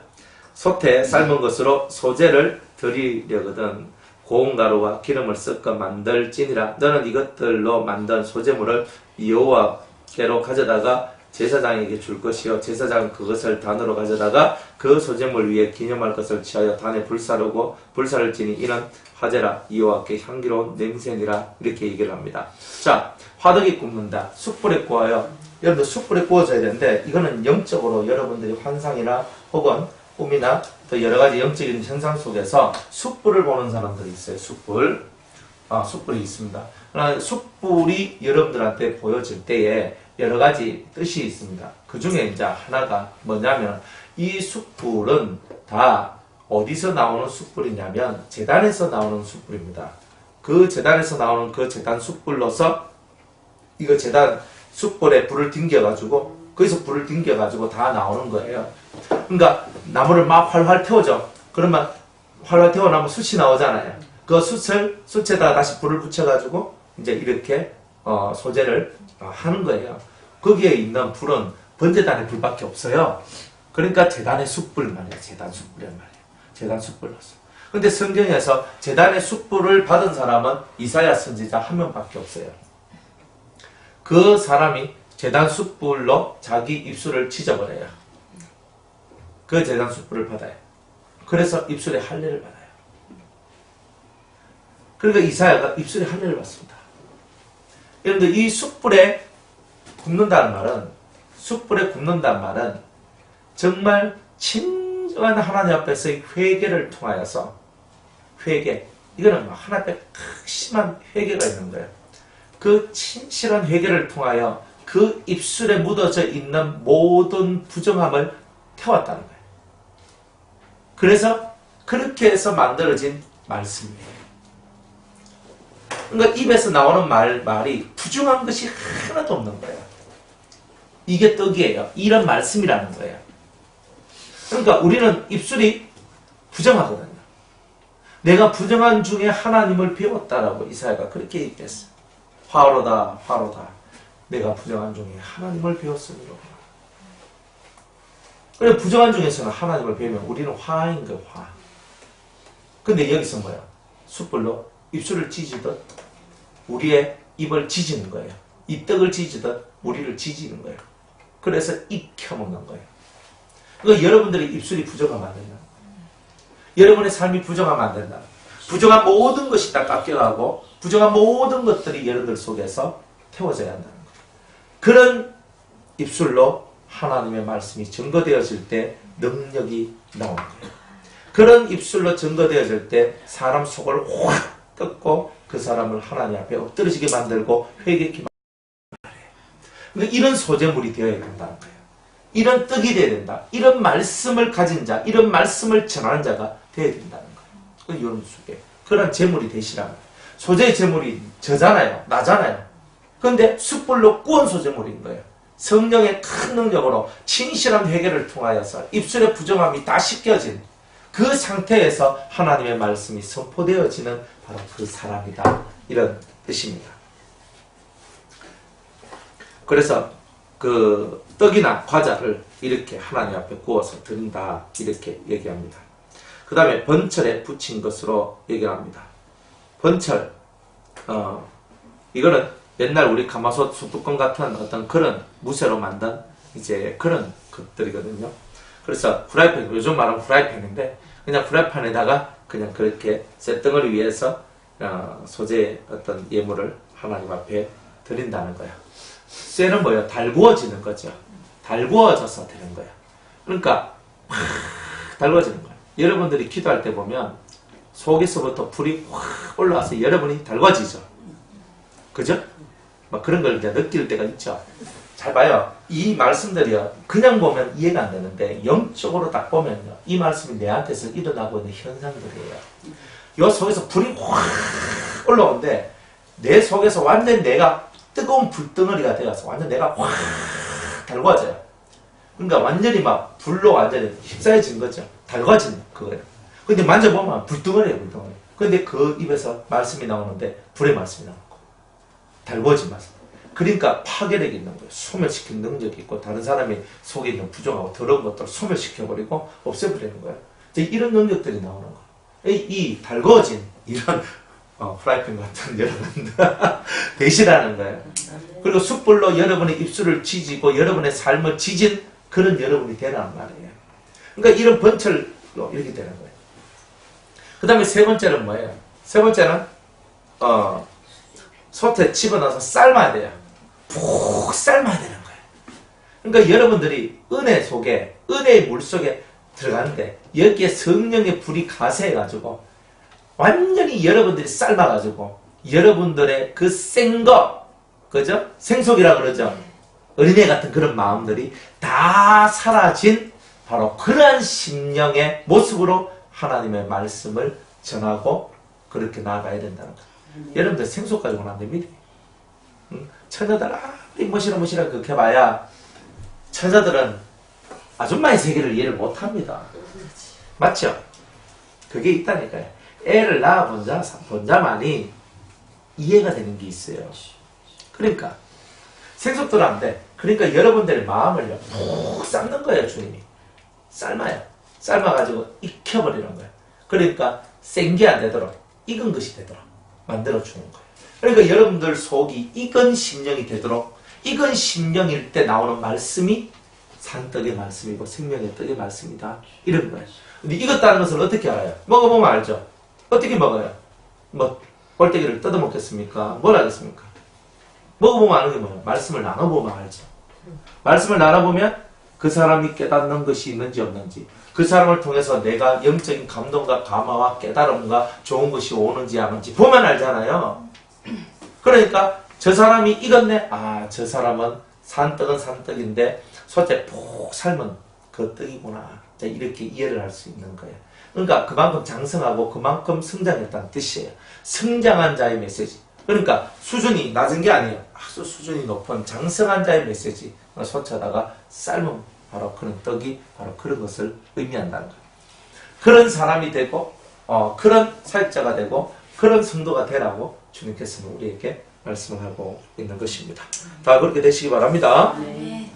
솥에 삶은 것으로 소재를 드리려거든 고운 가루와 기름을 섞어 만들지니라. 너는 이것들로 만든 소재물을 여호와께로 가져다가 제사장에게 줄 것이요 제사장은 그것을 단으로 가져다가 그 소재물 위에 기념할 것을 취하여 단에 불사르고 불사를 지니 이는 화제라 여호와께 향기로운 냄새니라. 이렇게 얘기를 합니다. 자, 화덕이 굽는다. 숯불에 구워요. 여러분들 숯불에 구워져야 되는데 이거는 영적으로 여러분들이 환상이나 혹은 꿈이나 또 여러가지 영적인 현상 속에서 숯불을 보는 사람들이 있어요. 숯불. 숯불이 있습니다. 그러나 숯불이 여러분들한테 보여질 때에 여러가지 뜻이 있습니다. 그 중에 이제 하나가 뭐냐면 이 숯불은 다 어디서 나오는 숯불이냐면 제단에서 나오는 숯불입니다. 그 제단에서 나오는 그 제단 숯불로서 이거 제단 숯불에 불을 튕겨가지고 거기서 불을 튕겨가지고 다 나오는 거예요. 그러니까 나무를 막 활활 태우죠. 그러면 활활 태워나면 숯이 나오잖아요. 그 숯에다가 다시 불을 붙여가지고 이제 이렇게 소재를 하는 거예요. 거기에 있는 불은 번제단의 불밖에 없어요. 그러니까 제단의 숯불 말이에요. 제단 숯불이란 말이에요. 제단 숯불로서. 근데 성경에서 제단의 숯불을 받은 사람은 이사야 선지자 한 명밖에 없어요. 그 사람이 제단 숯불로 자기 입술을 찢어버려요. 그 제단 숯불을 받아요. 그래서 입술에 할례를 받아요. 그러니까 이사야가 입술에 할례를 받습니다. 여러분들 이 숯불에 굽는다는 말은 정말 진정한 하나님 앞에서의 회개를 통하여서 회개, 이거는 하나님 앞에 극심한 회개가 있는 거예요. 그 진실한 회개를 통하여 그 입술에 묻어져 있는 모든 부정함을 태웠다는 거예요. 그래서 그렇게 해서 만들어진 말씀이에요. 그러니까 입에서 나오는 말이 부정한 것이 하나도 없는 거예요. 이게 떡이에요. 이런 말씀이라는 거예요. 그러니까 우리는 입술이 부정하거든요. 내가 부정한 중에 하나님을 배웠다라고 이사야가 그렇게 얘기했어요. 화로다, 화로다. 내가 부정한 중에 하나님을 배웠으므로. 그래, 부정한 중에서는 하나님을 배우면 우리는 화인 거예요, 화. 근데 여기서 뭐야? 숯불로 입술을 찢으듯 우리의 입을 찢는 거예요. 이 떡을 찢으듯 우리를 찢는 거예요. 그래서 익혀먹는 거예요. 그러니까 여러분들의 입술이 부정하면 안 된다. 여러분의 삶이 부정하면 안 된다. 부정한 모든 것이 다 깎여가고 부정한 모든 것들이 여러분들 속에서 태워져야 한다는 거예요. 그런 입술로 하나님의 말씀이 증거되어질 때 능력이 나오는 거예요. 그런 입술로 증거되어질 때 사람 속을 확 뜯고 그 사람을 하나님 앞에 엎드러지게 만들고 회개케 만드는 거예요. 그러니까 이런 소재물이 되어야 된다는 거예요. 이런 떡이 되어야 된다. 이런 말씀을 가진 자, 이런 말씀을 전하는 자가 되어야 된다는 거예요. 여러분 속에 그런 재물이 되시라는 거예요. 소재의 재물이 저잖아요. 나잖아요. 그런데 숯불로 구운 소재물인 거예요. 성령의 큰 능력으로 진실한 회개를 통하여서 입술의 부정함이 다 씻겨진 그 상태에서 하나님의 말씀이 선포되어지는 바로 그 사람이다. 이런 뜻입니다. 그래서 그 떡이나 과자를 이렇게 하나님 앞에 구워서 드린다. 이렇게 얘기합니다. 그 다음에 번철에 붙인 것으로 얘기합니다. 번철, 이거는 옛날 우리 가마솥 수뚜껑 같은 어떤 그런 무쇠로 만든 이제 그런 것들이거든요. 그래서 프라이팬, 요즘 말하면 프라이팬인데 그냥 프라이팬에다가 그냥 그렇게 쇳덩어리 위에서 소재의 어떤 예물을 하나님 앞에 드린다는 거예요. 쇠는 뭐예요? 달구어지는 거죠. 달구어져서 되는 거예요. 그러니까 달구어지는 거예요. 여러분들이 기도할 때 보면 속에서부터 불이 확 올라와서 여러분이 달구어지죠. 그죠? 막 그런 걸 이제 느낄 때가 있죠. 잘 봐요. 이 말씀들이요. 그냥 보면 이해가 안 되는데 영적으로 딱 보면요. 이 말씀이 내한테서 일어나고 있는 현상들이에요. 요 속에서 불이 확 올라오는데 내 속에서 완전 내가 뜨거운 불덩어리가 되어서 완전 내가 확 달궈져요. 그러니까 완전히 막 불로 완전히 휩싸여진 거죠. 달궈진 그거예요. 근데 만져보면 불덩어리예요, 불덩어리. 근데 그 입에서 말씀이 나오는데 불의 말씀이 나오는 거예요. 달궈진 말씀. 그러니까 파괴력이 있는 거예요. 소멸시키는 능력이 있고 다른 사람이 속에 있는 부정하고 더러운 것들을 소멸시켜버리고 없애버리는 거예요. 이런 능력들이 나오는 거예요. 이 달궈진 이런 프라이팬 같은 여러분들 대시라는 거예요. 그리고 숯불로 여러분의 입술을 지지고 여러분의 삶을 지진 그런 여러분이 되라는 말이에요. 그러니까 이런 번철로 이렇게 되는 거예요. 그 다음에 세 번째는 뭐예요? 세 번째는 솥에 집어넣어서 삶아야 돼요. 푹 삶아야 되는 거예요. 그러니까 여러분들이 은혜 속에 은혜의 물 속에 들어가는데 여기에 성령의 불이 가세해가지고 완전히 여러분들이 삶아가지고 여러분들의 그 생거 그죠? 생속이라 그러죠? 어린애 같은 그런 마음들이 다 사라진 바로 그러한 심령의 모습으로 하나님의 말씀을 전하고 그렇게 나아가야 된다는 거예요. 여러분들 생속 가지고는 안 됩니다. 처녀들 아무리 무시라 그렇게 봐야 처녀들은 아줌마의 세계를 이해를 못합니다. 맞죠? 그게 있다니까요. 애를 낳아본 자만이 이해가 되는 게 있어요. 그러니까 생속도는 안 돼. 그러니까 여러분들의 마음을요 푹 삶는 거예요. 주님이 삶아요. 삶아가지고 익혀버리는 거예요. 그러니까 센 게 안 되도록 익은 것이 되도록 만들어주는 거예요. 그러니까 여러분들 속이 익은 심령이 되도록 익은 심령일 때 나오는 말씀이 산떡의 말씀이고 생명의 떡의 말씀이다. 이런 거예요. 근데 익었다는 것을 어떻게 알아요? 먹어보면 알죠. 어떻게 먹어요? 뭐 꼴대기를 뜯어먹겠습니까? 뭘 하겠습니까? 먹어보면 아는 게 뭐예요? 말씀을 나눠보면 알죠. 말씀을 나눠보면 그 사람이 깨닫는 것이 있는지 없는지 그 사람을 통해서 내가 영적인 감동과 감화와 깨달음과 좋은 것이 오는지 안 오는지 보면 알잖아요. 그러니까 저 사람이 익었네. 아, 저 사람은 산떡은 산떡인데 솥에 푹 삶은 그 떡이구나. 이렇게 이해를 할 수 있는 거예요. 그러니까 그만큼 장성하고 그만큼 성장했다는 뜻이에요. 성장한 자의 메시지. 그러니까 수준이 낮은 게 아니에요. 아주 수준이 높은 장성한 자의 메시지. 솥에다가 삶은 바로 그런 떡이 바로 그런 것을 의미한다는 거예요. 그런 사람이 되고 그런 사역자가 되고 그런 성도가 되라고 주님께서는 우리에게 말씀을 하고 있는 것입니다. 다 그렇게 되시기 바랍니다. 네.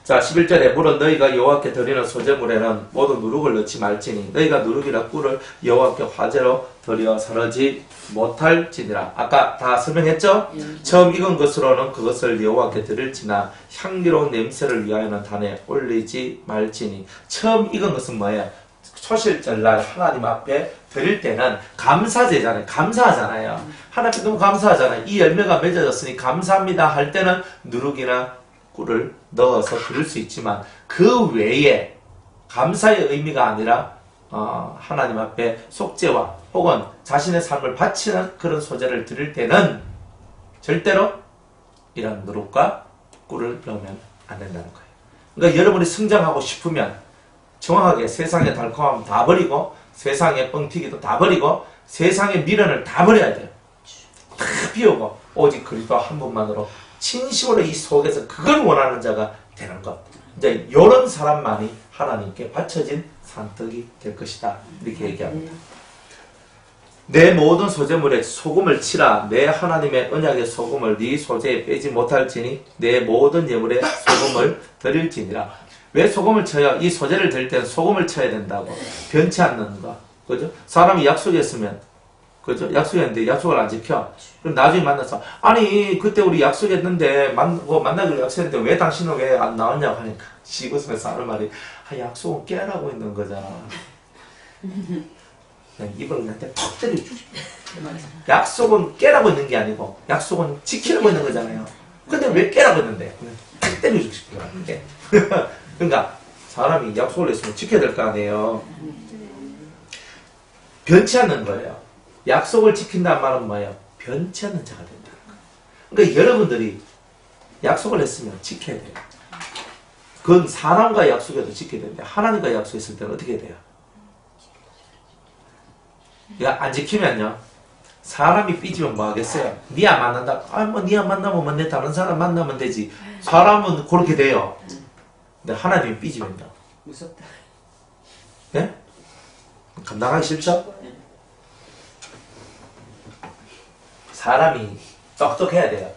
자, 11절에 물은 너희가 여호와께 드리는 소제물에는 모두 누룩을 넣지 말지니 너희가 누룩이라 꿀을 여호와께 화제로 드려 사르지 못할지니라. 아까 다 설명했죠? 처음 익은 것으로는 그것을 여호와께 드릴지나 향기로운 냄새를 위하여는 단에 올리지 말지니. 처음 익은 것은 뭐예요? 초실절날 하나님 앞에 드릴 때는 감사제잖아요. 감사하잖아요. 하나님께 너무 감사하잖아요. 이 열매가 맺어졌으니 감사합니다 할 때는 누룩이나 꿀을 넣어서 드릴 수 있지만 그 외에 감사의 의미가 아니라 하나님 앞에 속죄와 혹은 자신의 삶을 바치는 그런 소재를 드릴 때는 절대로 이런 누룩과 꿀을 넣으면 안 된다는 거예요. 그러니까 여러분이 성장하고 싶으면 정확하게 세상의 달콤함 다 버리고 세상의 뻥튀기도 다 버리고 세상의 미련을 다 버려야 돼요. 다 비우고 오직 그리스도 한 분만으로 진심으로 이 속에서 그걸 원하는 자가 되는 것. 이제 이런 사람만이 하나님께 바쳐진 산떡이 될 것이다. 이렇게 얘기합니다. 내 모든 소재물에 소금을 치라. 내 하나님의 언약의 소금을 네 소재에 빼지 못할지니 내 모든 예물에 소금을 드릴지니라. 왜 소금을 쳐요? 이 소재를 드릴 때는 소금을 쳐야 된다고. 변치 않는 거. 그죠? 사람이 약속했으면 그죠? 약속했는데 약속을 안 지켜. 그럼 나중에 만나서 아니 그때 우리 약속했는데 만나기로 약속했는데 왜 당신은 왜 안 나왔냐고 하니까 씹으면서 하는 말이 약속은 깨라고 있는 거잖아. 그냥 입을 나한테 팍 때려주고 싶어. 약속은 깨라고 있는 게 아니고 약속은 지키라고 있는 거잖아요. 근데 왜 깨라고 있는데? 그냥 팍 때려주고 싶어. 그러니까 사람이 약속을 했으면 지켜야 될 거 아니에요. 변치 않는 거예요. 약속을 지킨다는 말은 뭐예요? 변치 않는 자가 된다는 거예요. 그러니까 여러분들이 약속을 했으면 지켜야 돼요. 그건 사람과 약속해도 지켜야 되는데 하나님과 약속했을 때는 어떻게 돼요? 안 지키면요. 사람이 삐지면 뭐 하겠어요? 니 안 만난다. 뭐 니 안 만나면 내 다른 사람 만나면 되지. 사람은 그렇게 돼요. 근데 하나님이 삐지면요. 무섭다. 예? 감당하기 싫죠? 사람이 똑똑해야 돼요.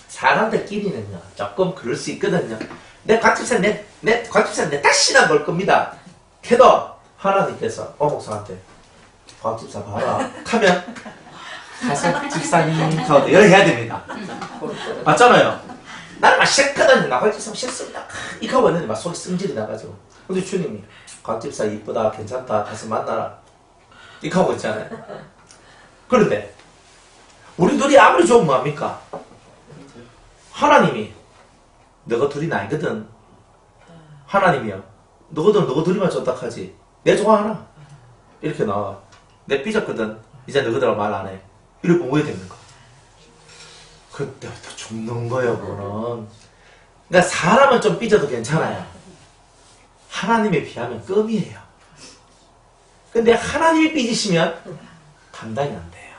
사람들끼리는요, 조금 그럴 수 있거든요. 내 곽집사, 내 곽집사, 내 다시는 안 볼 겁니다. 해도 하나님께서 목사한테 곽집사 봐라. 하면, 사실 집사님, 하고 이렇게 해야 됩니다. 맞잖아요. 나는 막 싫거든요. 나 곽집사 싫습니다. 이거 하고 있는데 막 속이 승질이 나가지고. 근데 주님이, 곽집사 이쁘다, 괜찮다, 가서 만나라. 이거 하고 있잖아요. 그런데, 우리 둘이 아무리 좋으면 뭐합니까? 하나님이 너가 둘이 나이거든. 하나님이요. 너가 둘이만 좋다 하지. 내 좋아하나? 이렇게 나와. 내 삐졌거든. 이제 너희들하고 말 안 해. 이렇게 오게 됩니까? 그때부터 죽는 거예요, 그거는. 그러니까 사람은 좀 삐져도 괜찮아요. 하나님에 비하면 껌이에요. 근데 하나님이 삐지시면 감당이 안 돼요.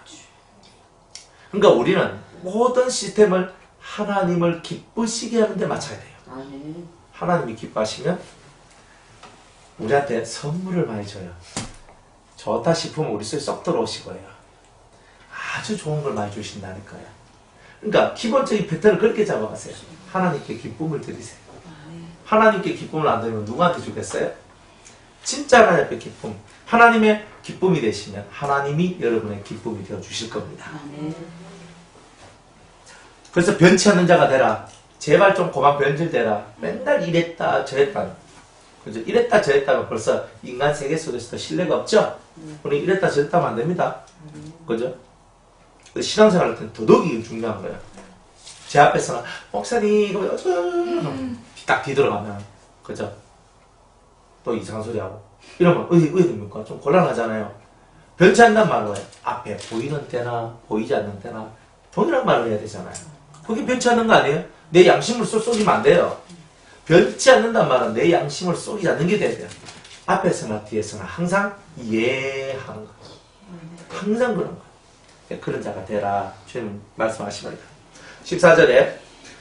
그러니까 우리는 모든 시스템을 하나님을 기쁘시게 하는 데 맞춰야 돼요. 아멘. 하나님이 기뻐하시면 우리한테 선물을 많이 줘요. 좋다 싶으면 우리 속에 쏙 들어오실 거예요. 아주 좋은 걸 많이 주신다니까요. 그러니까 기본적인 패턴을 그렇게 잡아가세요. 하나님께 기쁨을 드리세요. 하나님께 기쁨을 안 드리면 누구한테 주겠어요? 진짜 하나님 앞에 기쁨. 하나님의 기쁨이 되시면 하나님이 여러분의 기쁨이 되어 주실 겁니다. 아멘. 그래서 변치 않는 자가 되라. 제발 좀 그만 변질되라. 맨날 이랬다 저랬다. 그죠? 이랬다 저랬다면 벌써 인간 세계 속에서도 신뢰가 없죠? 우리 이랬다 저랬다 하면 안 됩니다. 그죠? 신앙생활 할 때는 더더욱이 중요한 거예요. 제 앞에서는 목사님 이거 딱 뒤돌아가면 그죠? 또 이상한 소리 하고 이러면 어디 됩니까? 좀 곤란하잖아요. 변치 않는 말로 해. 앞에 보이는 때나 보이지 않는 때나 동일한 말을 해야 되잖아요. 그게 변치 않는 거 아니에요? 내 양심을 쏘지면 안 돼요. 변치 않는단 말은 내 양심을 쏘지 않는 게 돼야 돼요. 앞에서나 뒤에서나 항상 이해하는 거. 항상 그런 거. 그런 자가 되라. 주님 말씀하십니다. 14절에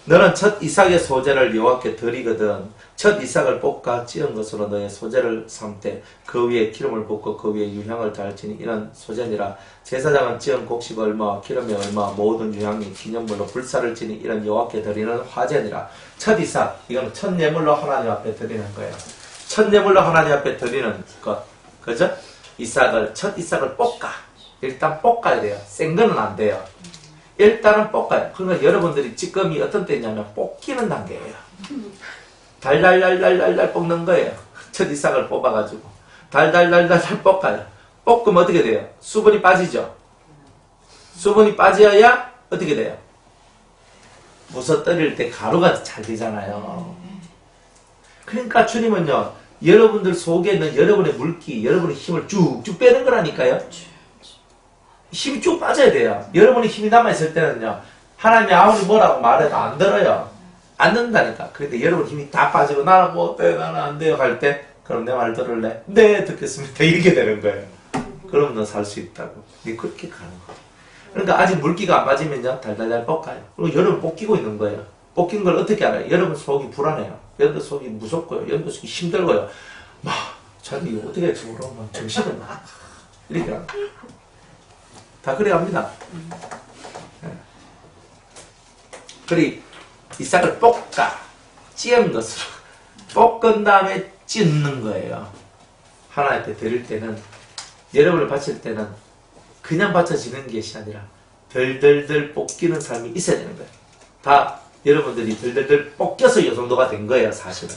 너는 첫 이삭의 소재를 여호와께 드리거든 첫 이삭을 볶아 찌은 것으로 너의 소재를 삼되 그 위에 기름을 붓고 그 위에 유향을 달지니 이런 소재니라. 제사장은 찌은 곡식 얼마 기름이 얼마 모든 유향이 기념물로 불사를 지니 이런 여호와께 드리는 화제니라. 첫 이삭 이건 첫 예물로 하나님 앞에 드리는 거예요. 첫 예물로 하나님 앞에 드리는 것 그죠? 첫 이삭을 볶아 일단 볶아야 돼요. 생 거는 안 돼요. 일단은 볶아요. 그러니까 여러분들이 지금이 어떤 때냐면 볶이는 단계예요. 달달달달달달 볶는 거예요. 첫 이삭을 뽑아가지고 달달달달달 볶아요. 볶으면 어떻게 돼요? 수분이 빠지죠. 수분이 빠져야 어떻게 돼요? 부서뜨릴 때 가루가 잘 되잖아요. 그러니까 주님은요 여러분들 속에 있는 여러분의 물기 여러분의 힘을 쭉쭉 빼는 거라니까요. 힘이 쭉 빠져야 돼요. 여러분이 힘이 남아있을 때는요 하나님이 아무리 뭐라고 말해도 안 들어요. 안 듣는다니까. 그런데 여러분 힘이 다 빠지고 나는 못해 나는 안 돼요 할 때 그럼 내 말 들을래? 네 듣겠습니다. 이렇게 되는 거예요. 그럼 너 살 수 있다고. 이게 그렇게 가는 거예요. 그러니까 아직 물기가 안 빠지면요 달달달 볶아요. 그리고 여러분 볶이고 있는 거예요. 볶인 걸 어떻게 알아요? 여러분 속이 불안해요. 여러분 속이 무섭고요. 여러분 속이 힘들고요. 막 자기 이거 어떻게 할지 모르면 정신을 막 이렇게 하는 거예요. 다 그래 갑니다. 그리 이삭을 볶아 찌은 것으로 볶은 다음에 찢는 거예요. 하나님께 드릴 때는 여러분을 바칠 때는 그냥 바쳐지는 것이 아니라 덜덜덜 볶이는 삶이 있어야 되는 거예요. 다 여러분들이 덜덜덜 볶여서 이 정도가 된 거예요 사실은.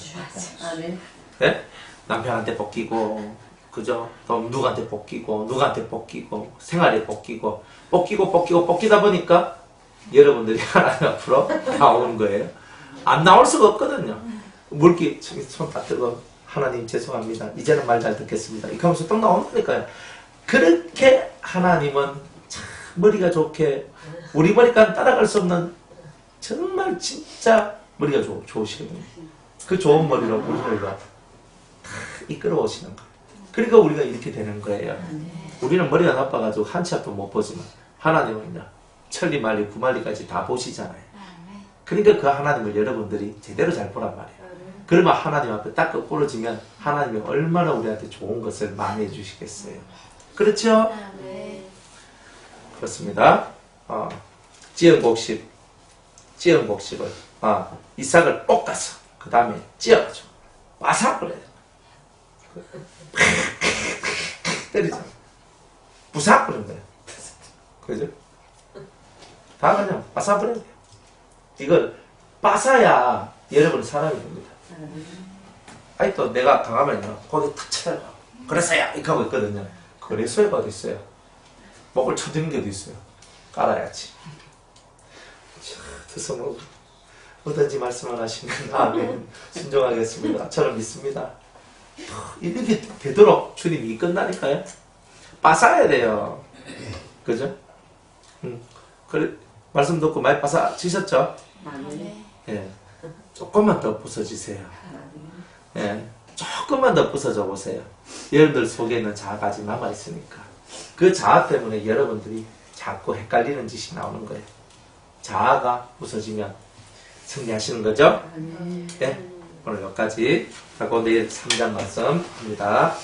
아멘. 네? 남편한테 볶이고 그죠? 또 누구한테 볶이고 생활에 볶이다 보니까 여러분들이 하나님 앞으로 나오는 거예요. 안 나올 수가 없거든요. 물기 손 다 뜨고 하나님 죄송합니다. 이제는 말 잘 듣겠습니다. 이렇게 하면서 딱 나온다니까요. 그렇게 하나님은 참 머리가 좋게 우리 머리까지 따라갈 수 없는 정말 진짜 머리가 좋으시거든요. 그 좋은 머리로 우리를 다 이끌어 오시는 거예요. 그러니까 우리가 이렇게 되는 거예요. 우리는 머리가 나빠가지고 한 치 앞도 못 보지만 하나님은요 천리 만리 구만리까지 다 보시잖아요. 그러니까 그 하나님을 여러분들이 제대로 잘 보란 말이에요. 그러면 하나님 앞에 딱 부러지면 하나님이 얼마나 우리한테 좋은 것을 많이 해주시겠어요. 그렇죠? 네. 그렇습니다. 찌은곡식을 이삭을 볶아서 그 다음에 찌어가지고 바삭을 해요. 때리잖아. 부삭을 거예요. 그죠? 다 그냥 바삭을 해야 돼요. 이걸 빠사야 여러분이 사람이 됩니다. 아니 또 내가 강하면요 거기 탁 쳐다봐. 그래서야 이렇게 하고 있거든요. 그래서야가 어디 있어요? 목을 쳐드는 게도 있어요. 깔아야지. 그래서 뭐 뭐든지 말씀을 하시면 아멘 순종하겠습니다. 저는 믿습니다. 이렇게 되도록 주님이 이끈다니까요. 빠사야 돼요. 그죠? 그래 말씀 듣고 많이 빠사지셨죠? 아멘. 예. 조금만 더 부서지세요. 예. 조금만 더 부서져 보세요. 여러분들 속에 있는 자아가 아직 남아있으니까. 그 자아 때문에 여러분들이 자꾸 헷갈리는 짓이 나오는 거예요. 자아가 부서지면 승리하시는 거죠? 예. 오늘 여기까지 하고 내일 3장 말씀 합니다.